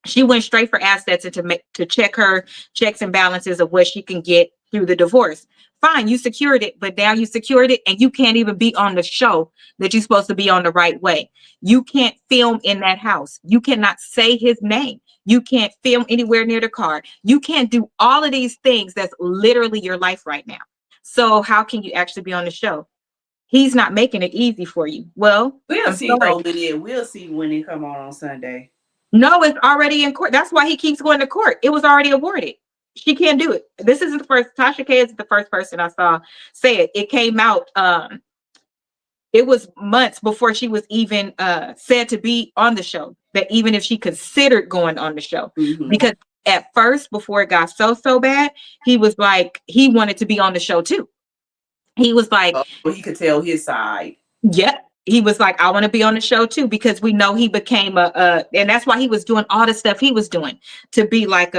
She went straight for assets and to check her checks and balances of what she can get through the divorce. Fine, you secured it, but now you secured it and you can't even be on the show that you're supposed to be on the right way. You can't film in that house. You cannot say his name. You can't film anywhere near the car. You can't do all of these things. That's literally your life right now. So how can you actually be on the show? He's not making it easy for you. Well, we'll see over there. We'll see when it come on Sunday. No, it's already in court. That's why he keeps going to court. It was already awarded. She can't do it. This isn't the first. Tasha K is the first person I saw say it. It came out. It was months before she was even said to be on the show. That even if she considered going on the show, because at first, before it got so bad, he was like he wanted to be on the show too. He was like, well, he could tell his side. yeah. He was like, I want to be on the show too, because we know he became and that's why he was doing all the stuff he was doing to be like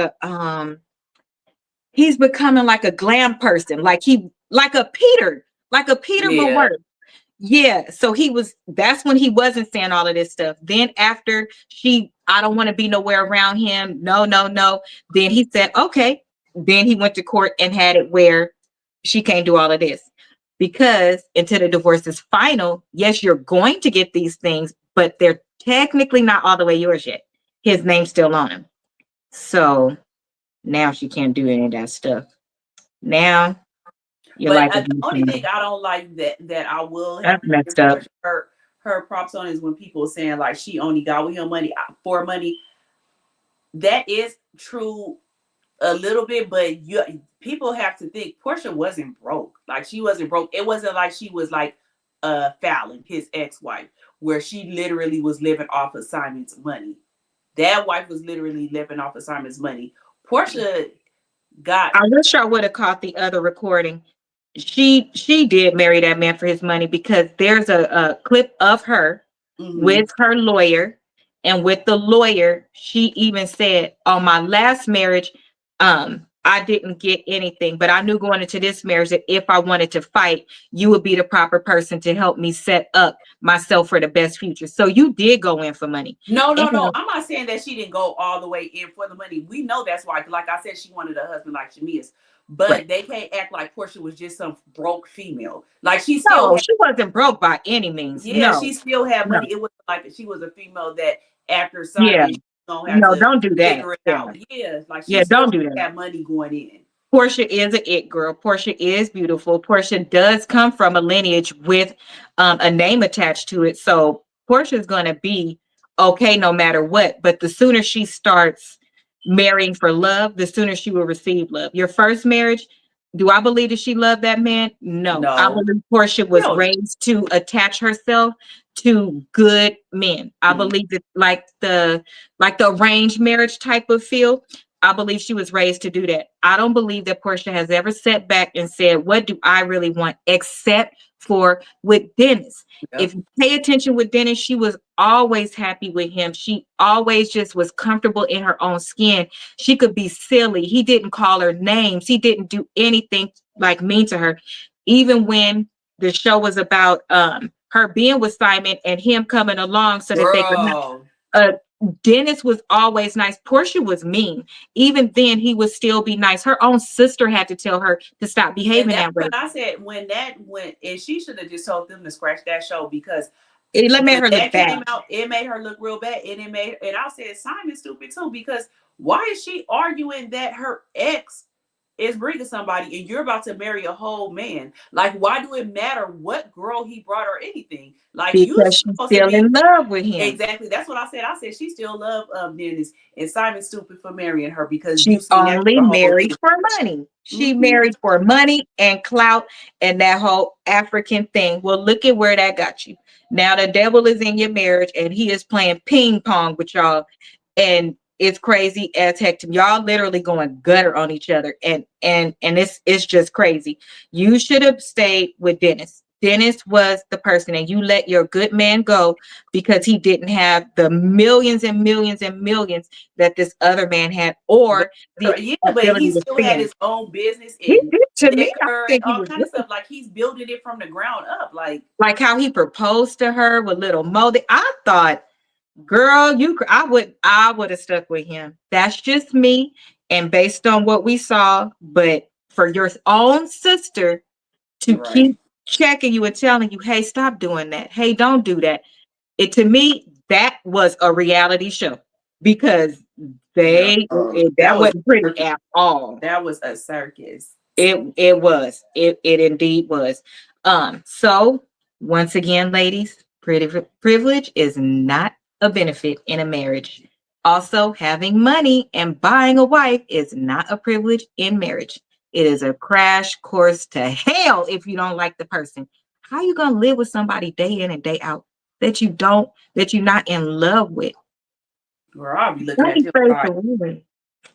he's becoming like a glam person, like a Peter but worse. Yeah. So that's when he wasn't saying all of this stuff. Then after I don't want to be nowhere around him. No. Then he said, okay. Then he went to court and had it where she can't do all of this. Because until the divorce is final, yes, you're going to get these things, but they're technically not all the way yours yet. His name's still on him. So now she can't do any of that stuff. Now you're but like the only thing I don't like that I will have messed up. Her props on is when people saying like she only got with him money for money. That is true a little bit, but people have to think Portia wasn't broke. Like she wasn't broke. It wasn't like she was like Fallon, his ex-wife, where she literally was living off of Simon's money. That wife was literally living off of Simon's money. Portia got. I wish I would have caught the other recording. She did marry that man for his money, because there's a clip of her with her lawyer, and with the lawyer, she even said, on my last marriage, I didn't get anything, but I knew going into this marriage that if I wanted to fight, you would be the proper person to help me set up myself for the best future. So you did go in for money. No. I'm not saying that she didn't go all the way in for the money. We know that's why. Like I said, she wanted a husband like Shamia's, but they can't act like Portia was just some broke female. Like she wasn't broke by any means. Yeah, she still had money. It was like she was a female that after Simon, yeah. Don't do that. Figure it out. Yeah, like she don't do that. Had money going in. Portia is an it girl. Portia is beautiful. Portia does come from a lineage with a name attached to it. So Portia is going to be okay no matter what. But the sooner she starts marrying for love, the sooner she will receive love. Your first marriage, do I believe that she loved that man? No. I believe Portia was raised to attach herself to good men. I believe that like the arranged marriage type of feel. I believe she was raised to do that. I don't believe that Portia has ever sat back and said, what do I really want? Except for with Dennis. Yep. If you pay attention with Dennis, she was always happy with him. She always just was comfortable in her own skin. She could be silly. He didn't call her names. He didn't do anything like mean to her. Even when the show was about her being with Simon and him coming along so that they could Dennis was always nice. Portia was mean. Even then, he would still be nice. Her own sister had to tell her to stop behaving that way. I said when that went, and she should have just told them to scratch that show, because it made her look bad. It made her look real bad, and I said Simon's stupid too, because why is she arguing that her ex is bringing somebody and you're about to marry a whole man? Like, why do it matter what girl he brought or anything? Like, because she's still in love with him. Exactly. That's what I said. I said she still loved Dennis, and Simon's stupid for marrying her because she only married for money. She married for money and clout and that whole African thing. Well, look at where that got you. Now the devil is in your marriage and he is playing ping pong with y'all, and it's crazy as heck. Y'all literally going gutter on each other, and it's just crazy. You should have stayed with Dennis. Dennis was the person, and you let your good man go because he didn't have the millions and millions and millions that this other man had, or but he still had his own business. And he did to me. I think all kind of stuff. Like he's building it from the ground up. Like how he proposed to her with little Mo. I thought, girl, I would have stuck with him. That's just me, and based on what we saw. But for your own sister to keep checking you and telling you, hey, stop doing that. Hey, don't do that. To me, that was a reality show, because that wasn't pretty at all. That was a circus. It was. It indeed was. So once again, ladies, privilege is not a benefit in a marriage. Also, having money and buying a wife is not a privilege in marriage. It is a crash course to hell if you don't like the person. How you gonna live with somebody day in and day out that you're not in love with? Girl, I'll be looking Don't at be them afraid like, to win.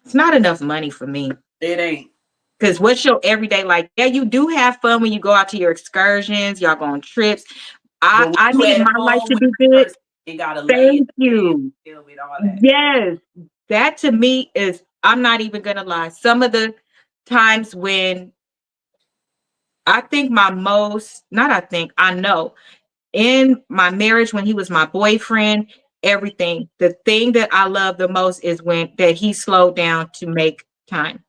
It's not enough money for me. it ain't. Because what's your everyday like? Yeah, you do have fun when you go out to your excursions, y'all go on trips. But when I you need at my life home to with be the good. person and gotta lay in Thank the bed, you. deal with all that. Yes, that to me is, I'm not even gonna lie. Some of the times when I think my most, not I think, I know in my marriage when he was my boyfriend, everything, the thing that I love the most is when that he slowed down to make time.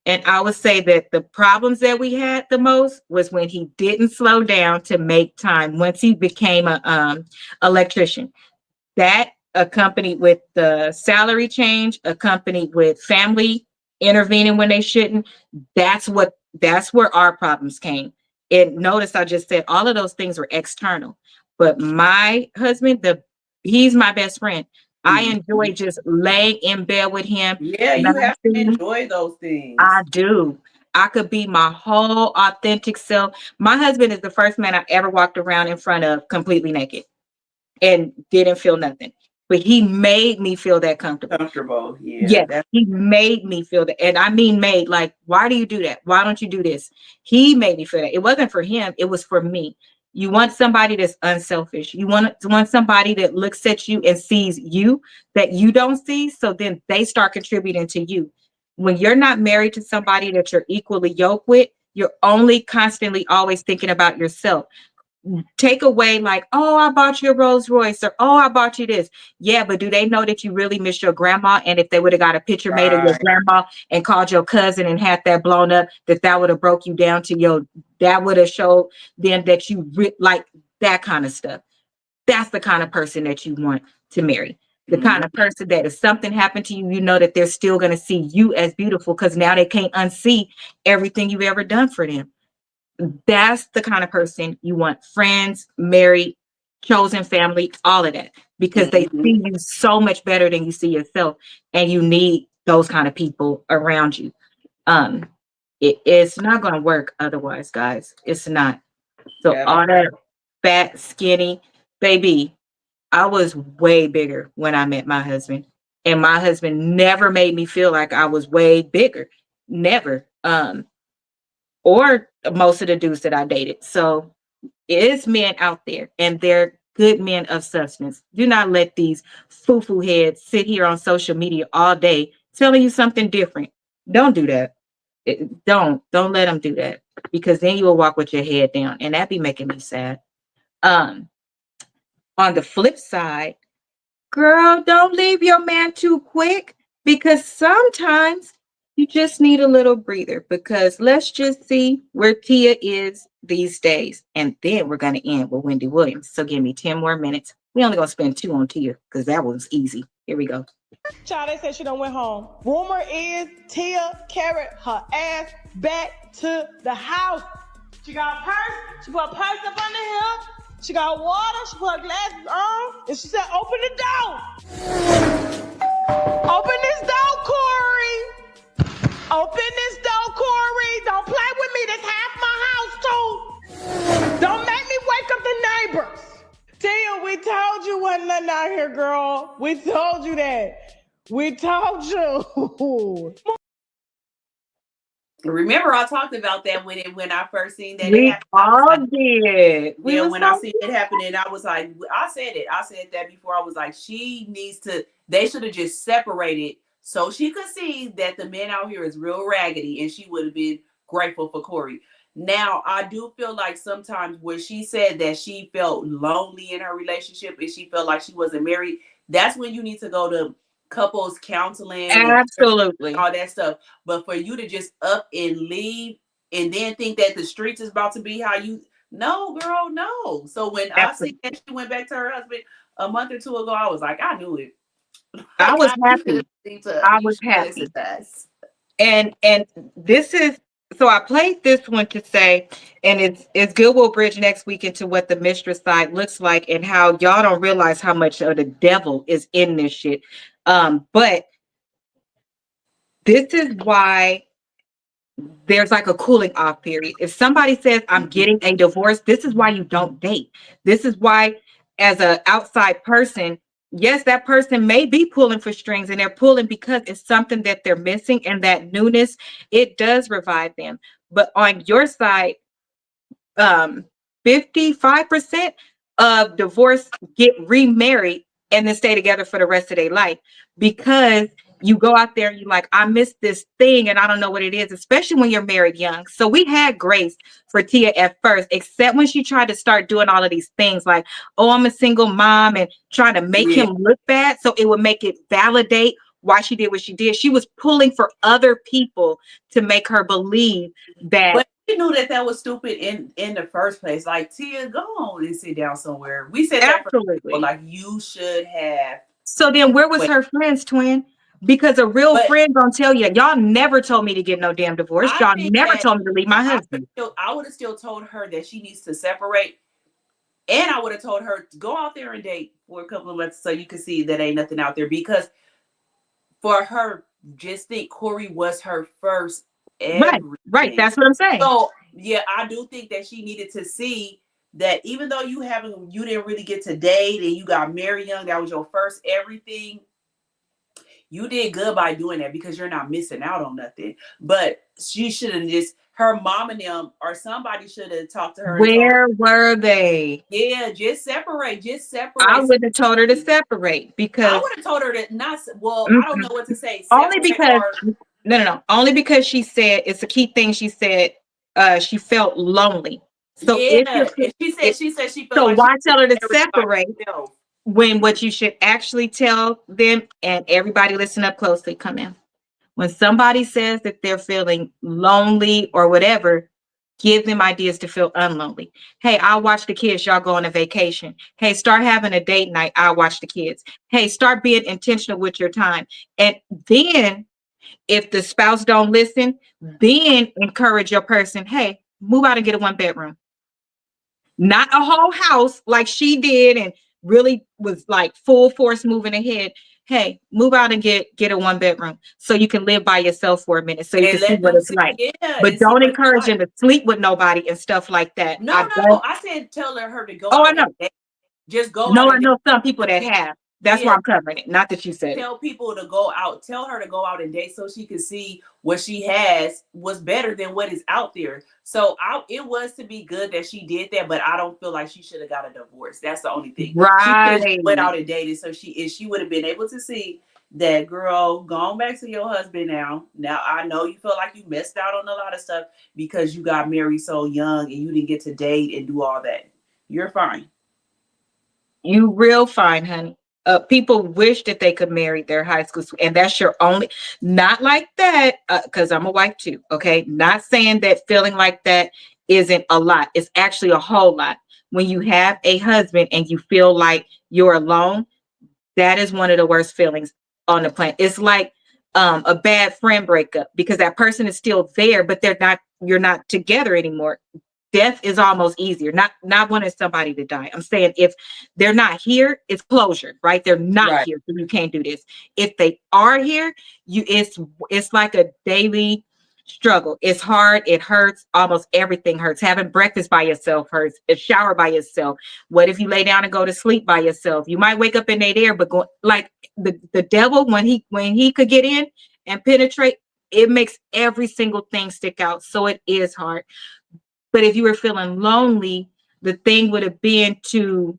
And I would say that the problems that we had the most was when he didn't slow down to make time once he became a electrician. That accompanied with the salary change, accompanied with family intervening when they shouldn't. That's where our problems came. And notice I just said all of those things were external. But my husband, he's my best friend. I enjoy Mhm. just laying in bed with him. Yeah, you have to Laughing. enjoy those things. I do. I could be my whole authentic self. My husband is the first man I ever walked around in front of completely naked and didn't feel nothing. But he made me feel that comfortable. Comfortable. Yeah. Yes, he made me feel that. And I mean made, like, why do you do that? Why don't you do this? He made me feel that. It wasn't for him, it was for me. You want somebody that's unselfish. You want somebody that looks at you and sees you that you don't see. So then they start contributing to you. When you're not married to somebody that you're equally yoked with, you're only constantly always thinking about yourself. Take away like, oh, I bought you a Rolls Royce, or oh, I bought you this. Yeah, but do they know that you really miss your grandma? And if they would have got a picture made of your Right. grandma and called your cousin and had that blown up, that would have broke you down to that would have showed them that you like that kind of stuff. That's the kind of person that you want to marry. The kind of person that if something happened to you, you know that they're still going to see you as beautiful because now they can't unsee everything you've ever done for them. That's the kind of person you want. Friends, married, chosen family, all of that, because they Mm-hmm. see you so much better than you see yourself, and you need those kind of people around you. um it's not going to work otherwise, guys. It's not. So Yeah. all that fat skinny, baby, I was way bigger when I met my husband, and my husband never made me feel like I was way bigger. Never. Or most of the dudes that I dated. So it's men out there, and they're good men of substance. Do not let these foo-foo heads sit here on social media all day telling you something different. Don't do that. Don't let them do that, because then you will walk with your head down, and that be making me sad. Um, on the flip side, girl, don't leave your man too quick, because sometimes you just need a little breather. Because let's just see where Tia is these days. And then we're going to end with Wendy Williams. So give me 10 more minutes. We only going to spend 2 on Tia because that was easy. Here we go. Child, they said she done went home. Rumor is Tia carried her ass back to the house. She got a purse. She put a purse up under here. She got water. She put her glasses on. And she said, open the door. Open this door, Corey. Open this door, Corey. Don't play with me. That's half my house, too. Don't make me wake up the neighbors. Tia, we told you wasn't nothing out here, girl. We told you that. We told you. Remember, I talked about that when I first seen that it We happened. I was all like, did. yeah, when I seen it happening, I was like, I said it. I said that before. I was like, she needs to. They should have just separated so she could see that the men out here is real raggedy, and she would have been grateful for Corey. Now, I do feel like sometimes when she said that she felt lonely in her relationship and she felt like she wasn't married, that's when you need to go to couples counseling and Absolutely. all that stuff. But for you to just up and leave and then think that the streets is about to be how you, no, girl, no. So when I see that she went back to her husband a month or two ago, I was like, I knew it. I Like, was happy. I you was should happy. listen to us. And this is, so I played this one to say, and it's good. We'll bridge next week into what the mistress side looks like and how y'all don't realize how much of the devil is in this shit. But this is why there's like a cooling off period. If somebody says, I'm getting a divorce, this is why you don't date. This is why, as an outside person, yes, that person may be pulling for strings, and they're pulling because it's something that they're missing, and that newness, it does revive them. But on your side, 55% of divorce get remarried and then stay together for the rest of their life, because you go out there and you're like, I missed this thing and I don't know what it is, especially when you're married young. So we had grace for Tia at first, except when she tried to start doing all of these things like, oh, I'm a single mom, and trying to make him look bad. So it would make it validate why she did what she did. She was pulling for other people to make her believe that. But we knew that was stupid in the first place. Like, Tia, go on and sit down somewhere. We said that absolutely. Like, you should have. So then where was her friends, twin? Because a real friend gonna tell you, y'all never told me to get no damn divorce. Y'all never told me to leave my husband. I would have still told her that she needs to separate. And I would have told her to go out there and date for a couple of months so you can see that ain't nothing out there. Because for her, just think Corey was her first everything. Right. That's what I'm saying. So yeah, I do think that she needed to see that even though you didn't really get to date and you got married young, that was your first everything. You did good by doing that because you're not missing out on nothing. But she should have her mom and them or somebody should have talked to her. Where were they? Yeah, just separate. I would have told her to separate, because I would have told her that not. Well, I don't know what to say. Only because no. Only because she said, it's a key thing. She said she felt lonely. So yeah, she said she felt. So like why tell her to separate? When what you should actually tell them, and everybody listen up closely, come in. When somebody says that they're feeling lonely or whatever, give them ideas to feel unlonely. Hey, I'll watch the kids. Y'all go on a vacation. Hey, start having a date night. I'll watch the kids. Hey, start being intentional with your time. And then if the spouse don't listen, then encourage your person. Hey, move out and get a 1-bedroom. Not a whole house like she did and really was like full force moving ahead. Hey, move out and get a 1-bedroom so you can live by yourself for a minute, so you can see what it's like. But don't encourage them to sleep with nobody and stuff like that. No, I said tell her to go. Oh, I know. Just go. No, I know some people that have. That's why I'm covering it. Not that you said tell people to go out. Tell her to go out and date so she can see what she has was better than what is out there. So it was to be good that she did that, but I don't feel like she should have got a divorce. That's the only thing. Right. She went out and dated, so she would have been able to see that, girl, gone back to your husband now. Now I know you feel like you missed out on a lot of stuff because you got married so young and you didn't get to date and do all that. You're fine. You real fine, honey. People wish that they could marry their high school, and that's your only, not like that, because I'm a wife too, okay? Not saying that feeling like that isn't a lot. It's actually a whole lot. When you have a husband and you feel like you're alone, that is one of the worst feelings on the planet. It's like a bad friend breakup, because that person is still there, but you're not together anymore. Death is almost easier. Not wanting somebody to die. I'm saying if they're not here, it's closure, right? They're not here, so you can't do this. If they are here, it's like a daily struggle. It's hard. It hurts. Almost everything hurts. Having breakfast by yourself hurts. A shower by yourself. What if you lay down and go to sleep by yourself? You might wake up in their there, but go like the devil when he could get in and penetrate. It makes every single thing stick out. So it is hard. But if you were feeling lonely, the thing would have been and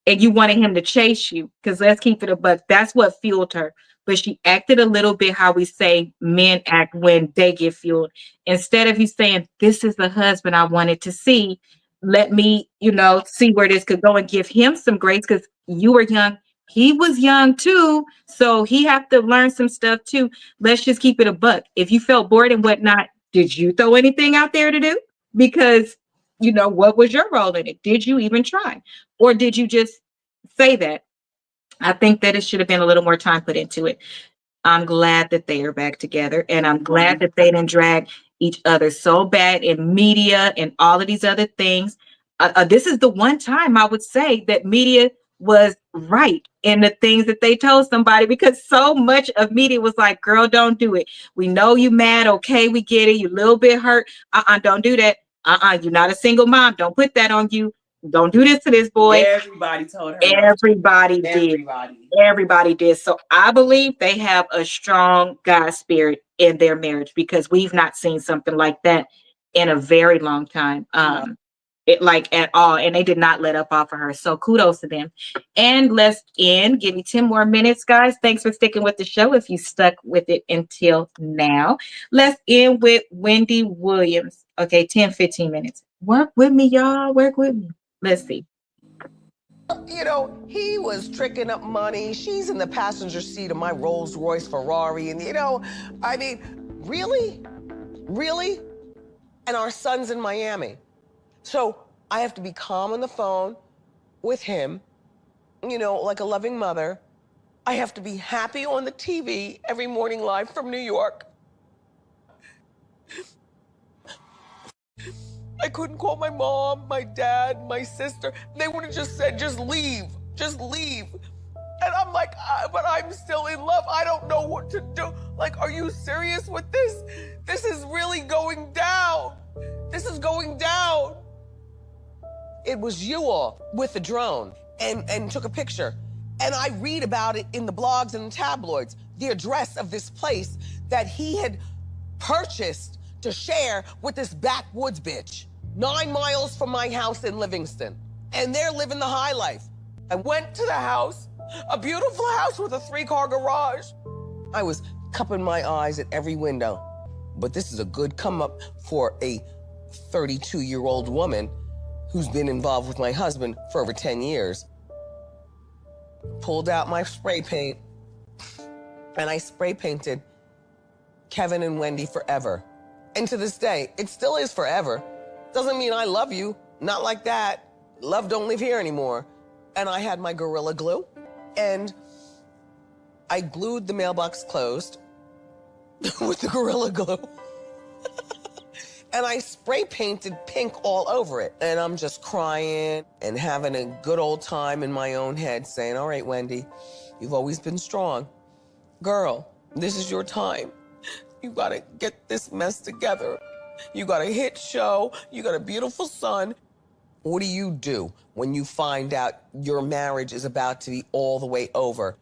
you wanted him to chase you, because let's keep it a buck. That's what fueled her. But she acted a little bit how we say men act when they get fueled. Instead of you saying, this is the husband I wanted to see, let me, see where this could go, and give him some grace, because you were young. He was young too. So he have to learn some stuff too. Let's just keep it a buck. If you felt bored and whatnot, did you throw anything out there to do? Because, what was your role in it? Did you even try? Or did you just say that? I think that it should have been a little more time put into it. I'm glad that they are back together, and I'm glad that they didn't drag each other so bad in media and all of these other things. This is the one time I would say that media was right in the things that they told somebody, because so much of media was like, girl, don't do it. We know you mad. Okay, we get it. You a little bit hurt. Don't do that. You're not a single mom. Don't put that on you. Don't do this to this boy. Everybody told her not to. Everybody did. Everybody. Everybody did. So I believe they have a strong God spirit in their marriage, because we've not seen something like that in a very long time. No. It like at all. And they did not let up off of her. So kudos to them. And let's end. Give me 10 more minutes, guys. Thanks for sticking with the show if you stuck with it until now. Let's end with Wendy Williams. Okay, 10, 15 minutes. Work with me, y'all. Work with me. Let's see. You know, he was tricking up money. She's in the passenger seat of my Rolls Royce Ferrari. And, you know, I mean, really? Really? And our son's in Miami. So I have to be calm on the phone with him, you know, like a loving mother. I have to be happy on the TV every morning live from New York. I couldn't call my mom, my dad, my sister. They would have just said, just leave, just leave. And I'm like, but I'm still in love. I don't know what to do. Like, are you serious with this? This is really going down. This is going down. It was you all with the drone and took a picture. And I read about it in the blogs and the tabloids, the address of this place that he had purchased to share with this backwoods bitch, 9 miles from my house in Livingston. And they're living the high life. I went to the house, a beautiful house with a 3-car garage. I was cupping my eyes at every window. But this is a good come up for a 32-year-old woman who's been involved with my husband for over 10 years. Pulled out my spray paint, and I spray painted Kevin and Wendy forever. And to this day, it still is forever. Doesn't mean I love you, not like that. Love don't live here anymore. And I had my Gorilla Glue, and I glued the mailbox closed with the Gorilla Glue. And I spray painted pink all over it. And I'm just crying and having a good old time in my own head saying, all right, Wendy, you've always been strong. Girl, this is your time. You gotta get this mess together. You got a hit show. You got a beautiful son. What do you do when you find out your marriage is about to be all the way over?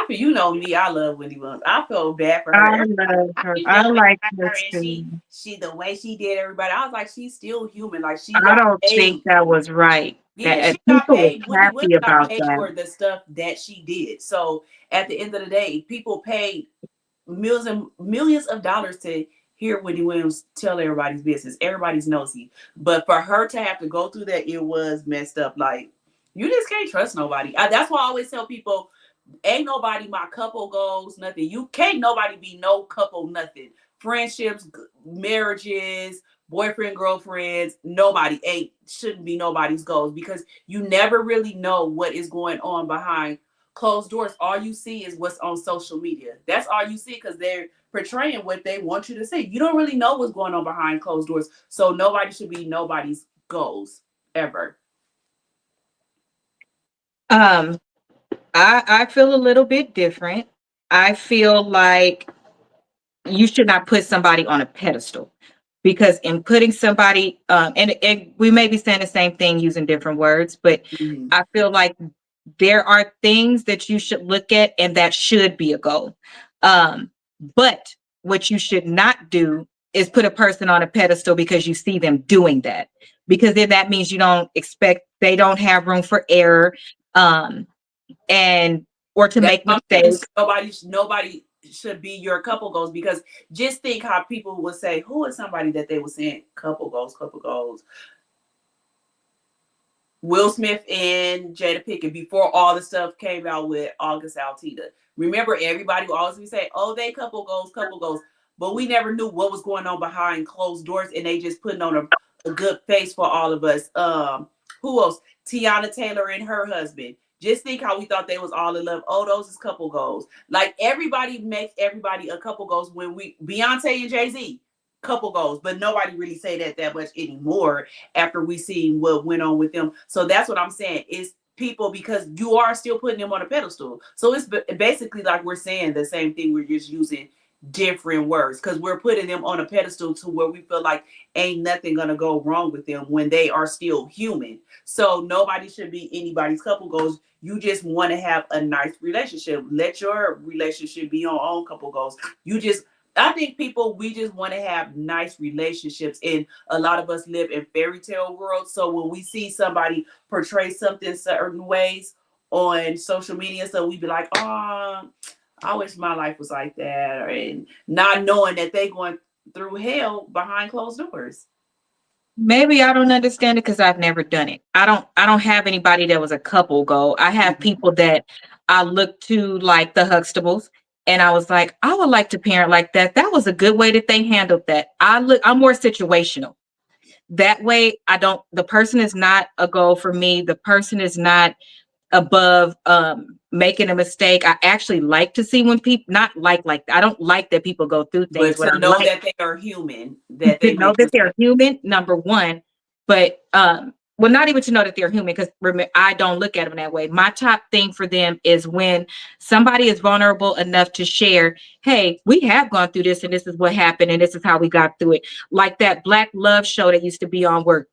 You know me, I love Wendy Williams. I feel bad for her. I love her. I like her too. She the way she did everybody. I was like, she's still human. Like I don't think that was right. Yeah, she got paid. Wendy got paid for the stuff that she did. So at the end of the day, people paid millions of dollars to hear Wendy Williams tell everybody's business. Everybody's nosy. But for her to have to go through that, it was messed up. Like, you just can't trust nobody. That's why I always tell people, ain't nobody my couple goals, nothing. You can't nobody be no couple, nothing. Friendships, marriages, boyfriend, girlfriends, nobody shouldn't be nobody's goals, because you never really know what is going on behind closed doors. All you see is what's on social media. That's all you see, because they're portraying what they want you to see. You don't really know what's going on behind closed doors. So nobody should be nobody's goals ever. I feel a little bit different. I feel like you should not put somebody on a pedestal, because in putting somebody, and we may be saying the same thing using different words, but I feel like there are things that you should look at and that should be a goal. But what you should not do is put a person on a pedestal because you see them doing that, because then that means they don't have room for error. Or to make mistakes. Nobody should be your couple goals, because just think how people would say, who is somebody that they were saying couple goals. Will Smith and Jada Pinkett, before all the stuff came out with August Alsina. Remember, everybody would always be saying, oh, they couple goals. But we never knew what was going on behind closed doors, and they just putting on a good face for all of us. Who else? Tiana Taylor and her husband. Just think how we thought they was all in love. Oh, those is couple goals. Like, everybody makes everybody a couple goals. When Beyonce and Jay-Z, couple goals, but nobody really say that much anymore after we see what went on with them. So that's what I'm saying. It's people, because you are still putting them on a pedestal. So it's basically like we're saying the same thing. We're just using different words because we're putting them on a pedestal to where we feel like ain't nothing gonna go wrong with them when they are still human. So nobody should be anybody's couple goals. You just want to have a nice relationship. Let your relationship be your own couple goals. I think we just want to have nice relationships, and a lot of us live in fairy tale worlds. So when we see somebody portray something certain ways on social media, so we be like, oh, I wish my life was like that, and not knowing that they going through hell behind closed doors. Maybe I don't understand it because I've never done it. I don't have anybody that was a couple goal. I have people that I look to, like the Huxtables, and I was like, I would like to parent like that. That was a good way that they handled that. I'm more situational. That way, the person is not a goal for me. The person is not above making a mistake. I actually like to see when people I don't like that people go through things, but to know that they are human, that they know that they're human, number one. But well, not even to know that they're human, because I don't look at them that way. My top thing for them is when somebody is vulnerable enough to share, hey, we have gone through this and this is what happened and this is how we got through it. Like that Black Love show that used to be on where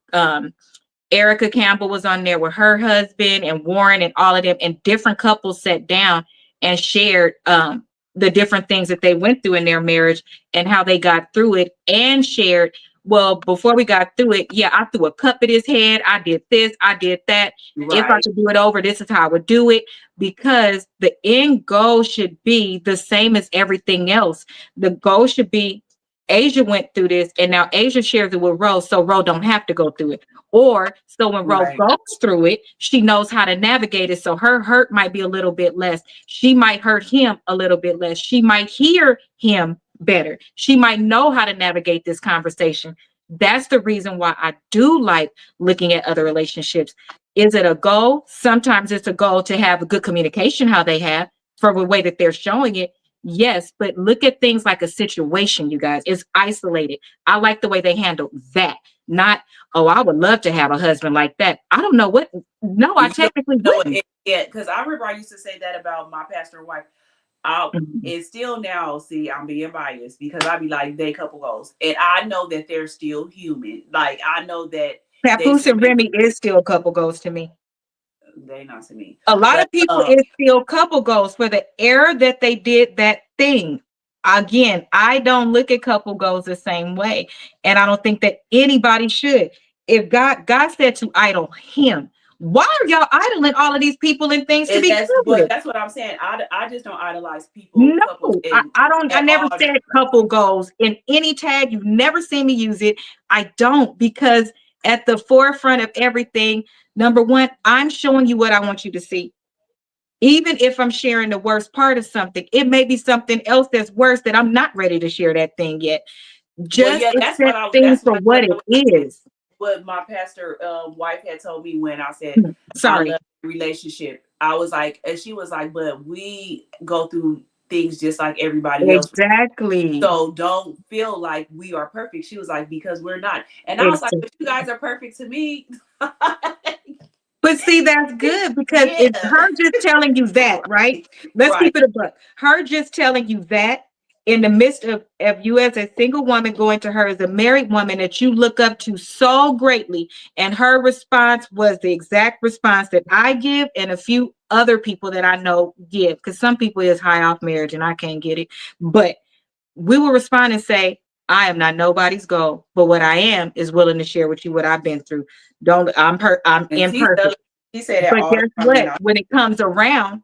Erica Campbell was on there with her husband and Warren and all of them, and different couples sat down and shared the different things that they went through in their marriage and how they got through it, and shared, well, before we got through it, yeah, I threw a cup at his head. I did this, I did that. Right. If I could do it over, this is how I would do it, because the end goal should be the same as everything else. The goal should be, Asia went through this and now Asia shares it with Ro, so Ro don't have to go through it. Or so when Ro goes through it, she knows how to navigate it. So her hurt might be a little bit less. She might hurt him a little bit less. She might hear him better. She might know how to navigate this conversation. That's the reason why I do like looking at other relationships. Is it a goal? Sometimes it's a goal to have a good communication, how they have, for the way that they're showing it. Yes, but look at things like a situation, you guys. It's isolated. I like the way they handle that. Not, oh, I would love to have a husband like that. I don't know what. No, I technically wouldn't. Yeah, because I remember I used to say that about my pastor and wife. And still now, see, I'm being biased because I be like, they couple goals. And I know that they're still human. Like, I know that Papoose and Remy is still couple goals to me. They not to me. A lot of people is still couple goals for the error that they did that thing. Again, I don't look at couple goals the same way. And I don't think that anybody should. If God said to idol him, why are y'all idling all of these people and things to be good? That's what I'm saying. I just don't idolize people. No, I don't. I never said couple goals in any tag. You've never seen me use it. I don't, because at the forefront of everything, number one, I'm showing you what I want you to see. Even if I'm sharing the worst part of something, it may be something else that's worse that I'm not ready to share that thing yet. Just accept things for what it is. What my pastor wife had told me when I said, sorry, I love the relationship. I was like, and she was like, but we go through things just like everybody else. Exactly. So don't feel like we are perfect. She was like, because we're not. And I was like, but you guys are perfect to me. But see, that's good, because it's her just telling you that, right? Let's keep it a buck. Her just telling you that in the midst of you as a single woman going to her as a married woman that you look up to so greatly. And her response was the exact response that I give and a few other people that I know give, because some people is high off marriage and I can't get it. But we will respond and say, I am not nobody's goal, but what I am is willing to share with you what I've been through. I'm imperfect. He said that. But guess what? When it comes around,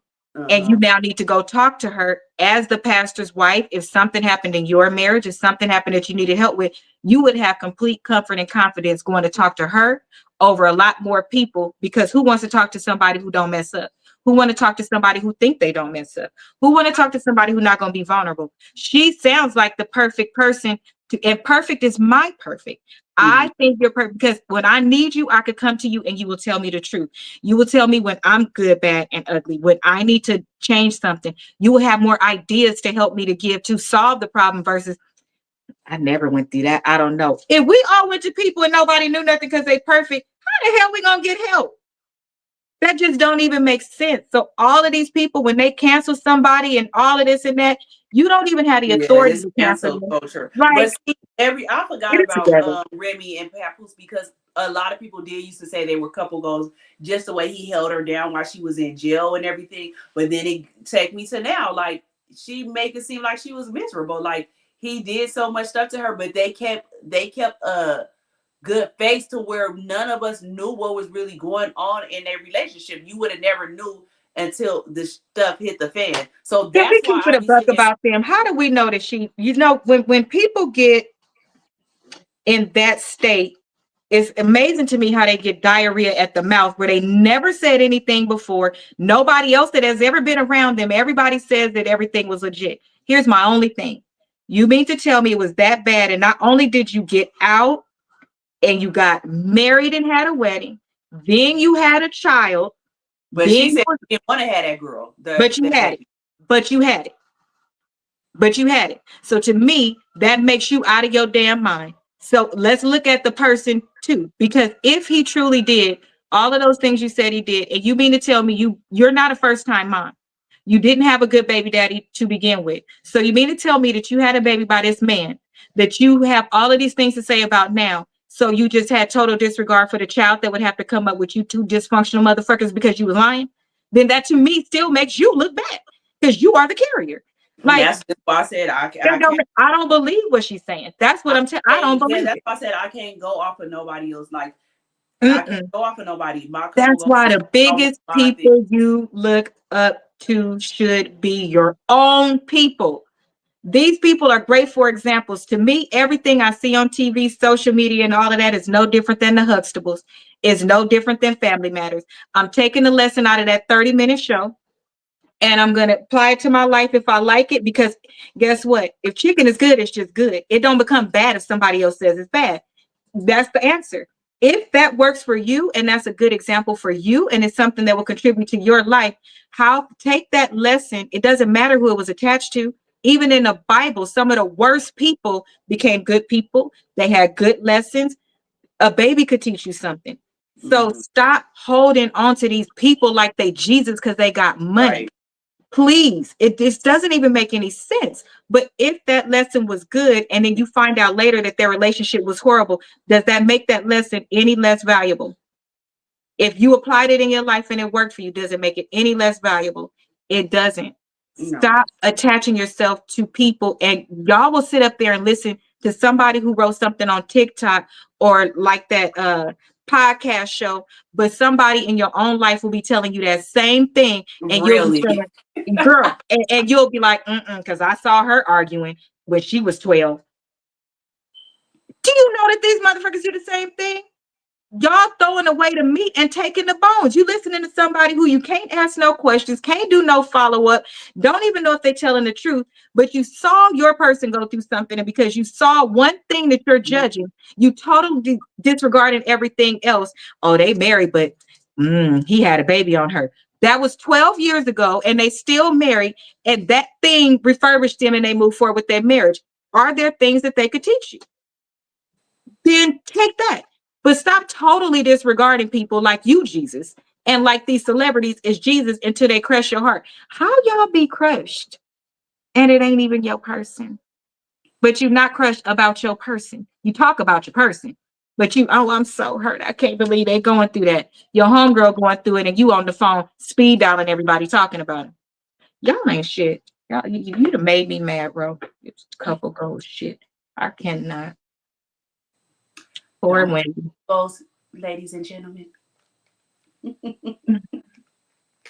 and you now need to go talk to her as the pastor's wife, if something happened in your marriage, if something happened that you needed help with, you would have complete comfort and confidence going to talk to her over a lot more people, because who wants to talk to somebody who don't mess up? Who want to talk to somebody who think they don't mess up? Who want to talk to somebody who's not going to be vulnerable? She sounds like the perfect person and perfect is my perfect. I think you're perfect, because when I need you, I could come to you and you will tell me the truth. You will tell me when I'm good, bad, and ugly. When I need to change something, you will have more ideas to help me to give to solve the problem versus I never went through that. I don't know. If we all went to people and nobody knew nothing because they perfect, how the hell we gonna get help? That just don't even make sense. So all of these people, when they cancel somebody and all of this and that, you don't even have the authority This to cancel cancel them. culture. Like, But see, I forgot get it together. about Remy and Papoose because a lot of people did used to say they were couple goals just the way he held her down while she was in jail and everything. But then it take me to now, like she make it seem like she was miserable. Like he did so much stuff to her, but they kept a good face to where none of us knew what was really going on in their relationship. You would have never knew until the stuff hit the fan. So If we that's why keep it I a be buck saying, about them, how do we know that she, when people get in that state, it's amazing to me how they get diarrhea at the mouth where they never said anything before. Nobody else that has ever been around them, everybody says that everything was legit. Here's my only thing. You mean to tell me it was that bad? And not only did you get out and you got married and had a wedding, then you had a child, but then she said she didn't want to have that girl. but you had it. But you had it. But you had it. So to me, that makes you out of your damn mind. So let's look at the person too, because if he truly did all of those things you said he did, and you mean to tell me you're not a first-time mom, you didn't have a good baby daddy to begin with. So you mean to tell me that you had a baby by this man, that you have all of these things to say about now. So you just had total disregard for the child that would have to come up with you two dysfunctional motherfuckers because you were lying? Then that to me still makes you look bad because you are the carrier. Like, that's why I said I don't believe what she's saying. That's what I'm saying. I don't believe that's it. why I said I can't go off of nobody else. Like I can't go off of nobody. My couple That's why the biggest people you look up to should be your own people. These people are great for examples. To me, everything I see on TV, social media, and all of that is no different than the Huxtables. It's no different than Family Matters. I'm taking a lesson out of that 30-minute show, and I'm going to apply it to my life if I like it, because guess what? If chicken is good, it's just good. It don't become bad if somebody else says it's bad. That's the answer. If that works for you and that's a good example for you and it's something that will contribute to your life, take that lesson. It doesn't matter who it was attached to. Even in the Bible, some of the worst people became good people. They had good lessons. A baby could teach you something. So stop holding on to these people like they Jesus because they got money. Right. Please, this doesn't even make any sense. But if that lesson was good and then you find out later that their relationship was horrible, does that make that lesson any less valuable? If you applied it in your life and it worked for you, does it make it any less valuable? It doesn't. No. Stop attaching yourself to people, and y'all will sit up there and listen to somebody who wrote something on TikTok or like that podcast show, but somebody in your own life will be telling you that same thing, and you'll be saying, girl, and you'll be like, because I saw her arguing when she was 12. Do you know that these motherfuckers do the same thing? Y'all throwing away the meat and taking the bones. You listening to somebody who you can't ask no questions, can't do no follow-up, don't even know if they're telling the truth, but you saw your person go through something, and because you saw one thing that you're judging, you totally disregarding everything else. Oh, they married, but he had a baby on her. That was 12 years ago, and they still married, and that thing refurbished them, and they moved forward with their marriage. Are there things that they could teach you? Then take that. But stop totally disregarding people like you, Jesus, and like these celebrities is Jesus until they crush your heart. How y'all be crushed and it ain't even your person? But you're not crushed about your person. You talk about your person, but I'm so hurt. I can't believe they going through that. Your homegirl going through it and you on the phone speed dialing everybody talking about it. Y'all ain't shit. Y'all, you'd have made me mad, bro. It's couple goals shit. I cannot. Poor Wendy. Both, ladies and gentlemen.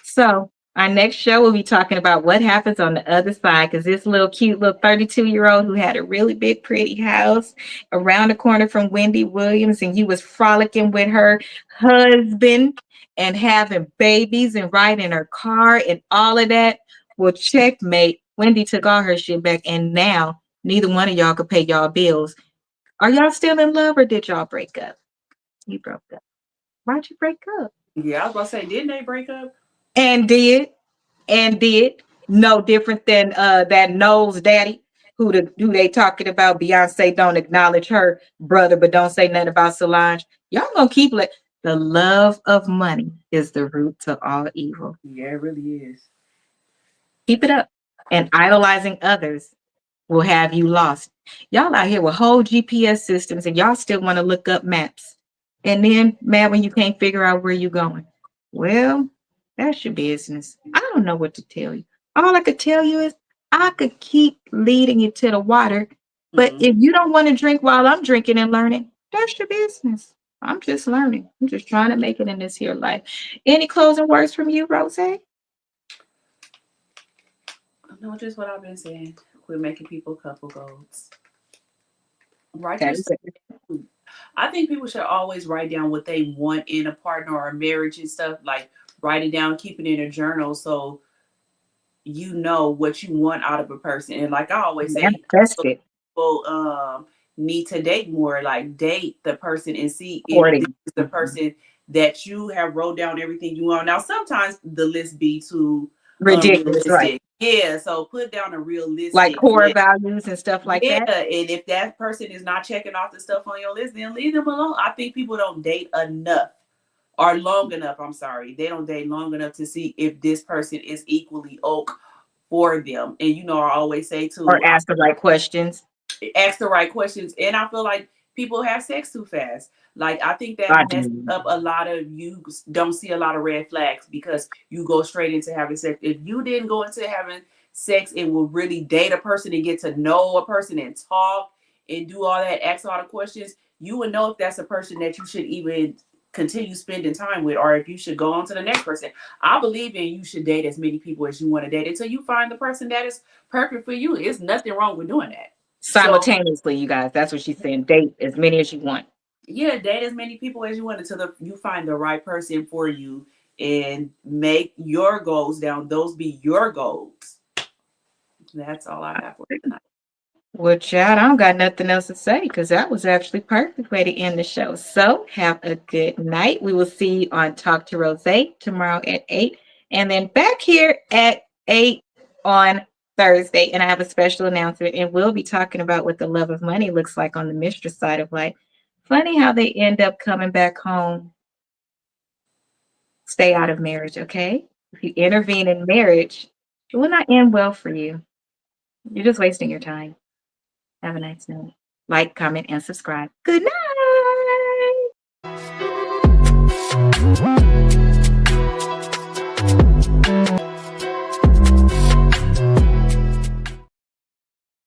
So our next show we'll be talking about what happens on the other side, because this little cute little 32-year-old who had a really big pretty house around the corner from Wendy Williams, and you was frolicking with her husband and having babies and riding her car and all of that. Well, checkmate. Wendy took all her shit back, and now neither one of y'all could pay y'all bills. Are y'all still in love, or did y'all break up? You broke up. Why'd you break up? Yeah, I was gonna say, didn't they break up? And did. No different than that Noel's daddy, who they talking about? Beyonce don't acknowledge her brother, but don't say nothing about Solange. Y'all gonna keep the love of money is the root to all evil. Yeah, it really is. Keep it up. And idolizing others will have you lost. Y'all out here with whole GPS systems and y'all still want to look up maps. And then mad when you can't figure out where you're going. Well, that's your business. I don't know what to tell you. All I could tell you is I could keep leading you to the water. But if you don't want to drink while I'm drinking and learning, that's your business. I'm just learning. I'm just trying to make it in this here life. Any closing words from you, Rose? No, just what I've been saying. We're making people couple goals. Write Okay. your I think people should always write down what they want in a partner or a marriage and stuff. Like write it down, keep it in a journal so you know what you want out of a person. And like I always say, people need to date more. Like date the person and see if this is the person that you have wrote down everything you want. Now sometimes the list be too ridiculous, right? Yeah, so put down a realistic like core values and stuff like that. Yeah, and if that person is not checking off the stuff on your list, then leave them alone. I think people don't date enough or long enough. I'm sorry, they don't date long enough to see if this person is equally oak for them. And you know, I always say too, or ask the right questions. Ask the right questions. And I feel like people have sex too fast. Like I think that messes up a lot of you don't see a lot of red flags because you go straight into having sex. If you didn't go into having sex and will really date a person and get to know a person and talk and do all that, ask all the questions, you would know if that's a person that you should even continue spending time with or if you should go on to the next person. I believe in you should date as many people as you want to date until you find the person that is perfect for you. There's nothing wrong with doing that. Simultaneously, you guys. That's what she's saying. Date as many as you want. Yeah, date as many people as you want until you find the right person for you and make your goals down. Those be your goals. That's all I have for tonight. Well, Chad, I don't got nothing else to say because that was actually perfect way to end the show. So have a good night. We will see you on Talk to Rose tomorrow at 8 and then back here at 8 on Thursday. And I have a special announcement and we'll be talking about what the love of money looks like on the mistress side of life. Funny how they end up coming back home. Stay out of marriage, okay? If you intervene in marriage, it will not end well for you. You're just wasting your time. Have a nice night. Like, comment, and subscribe. Good night.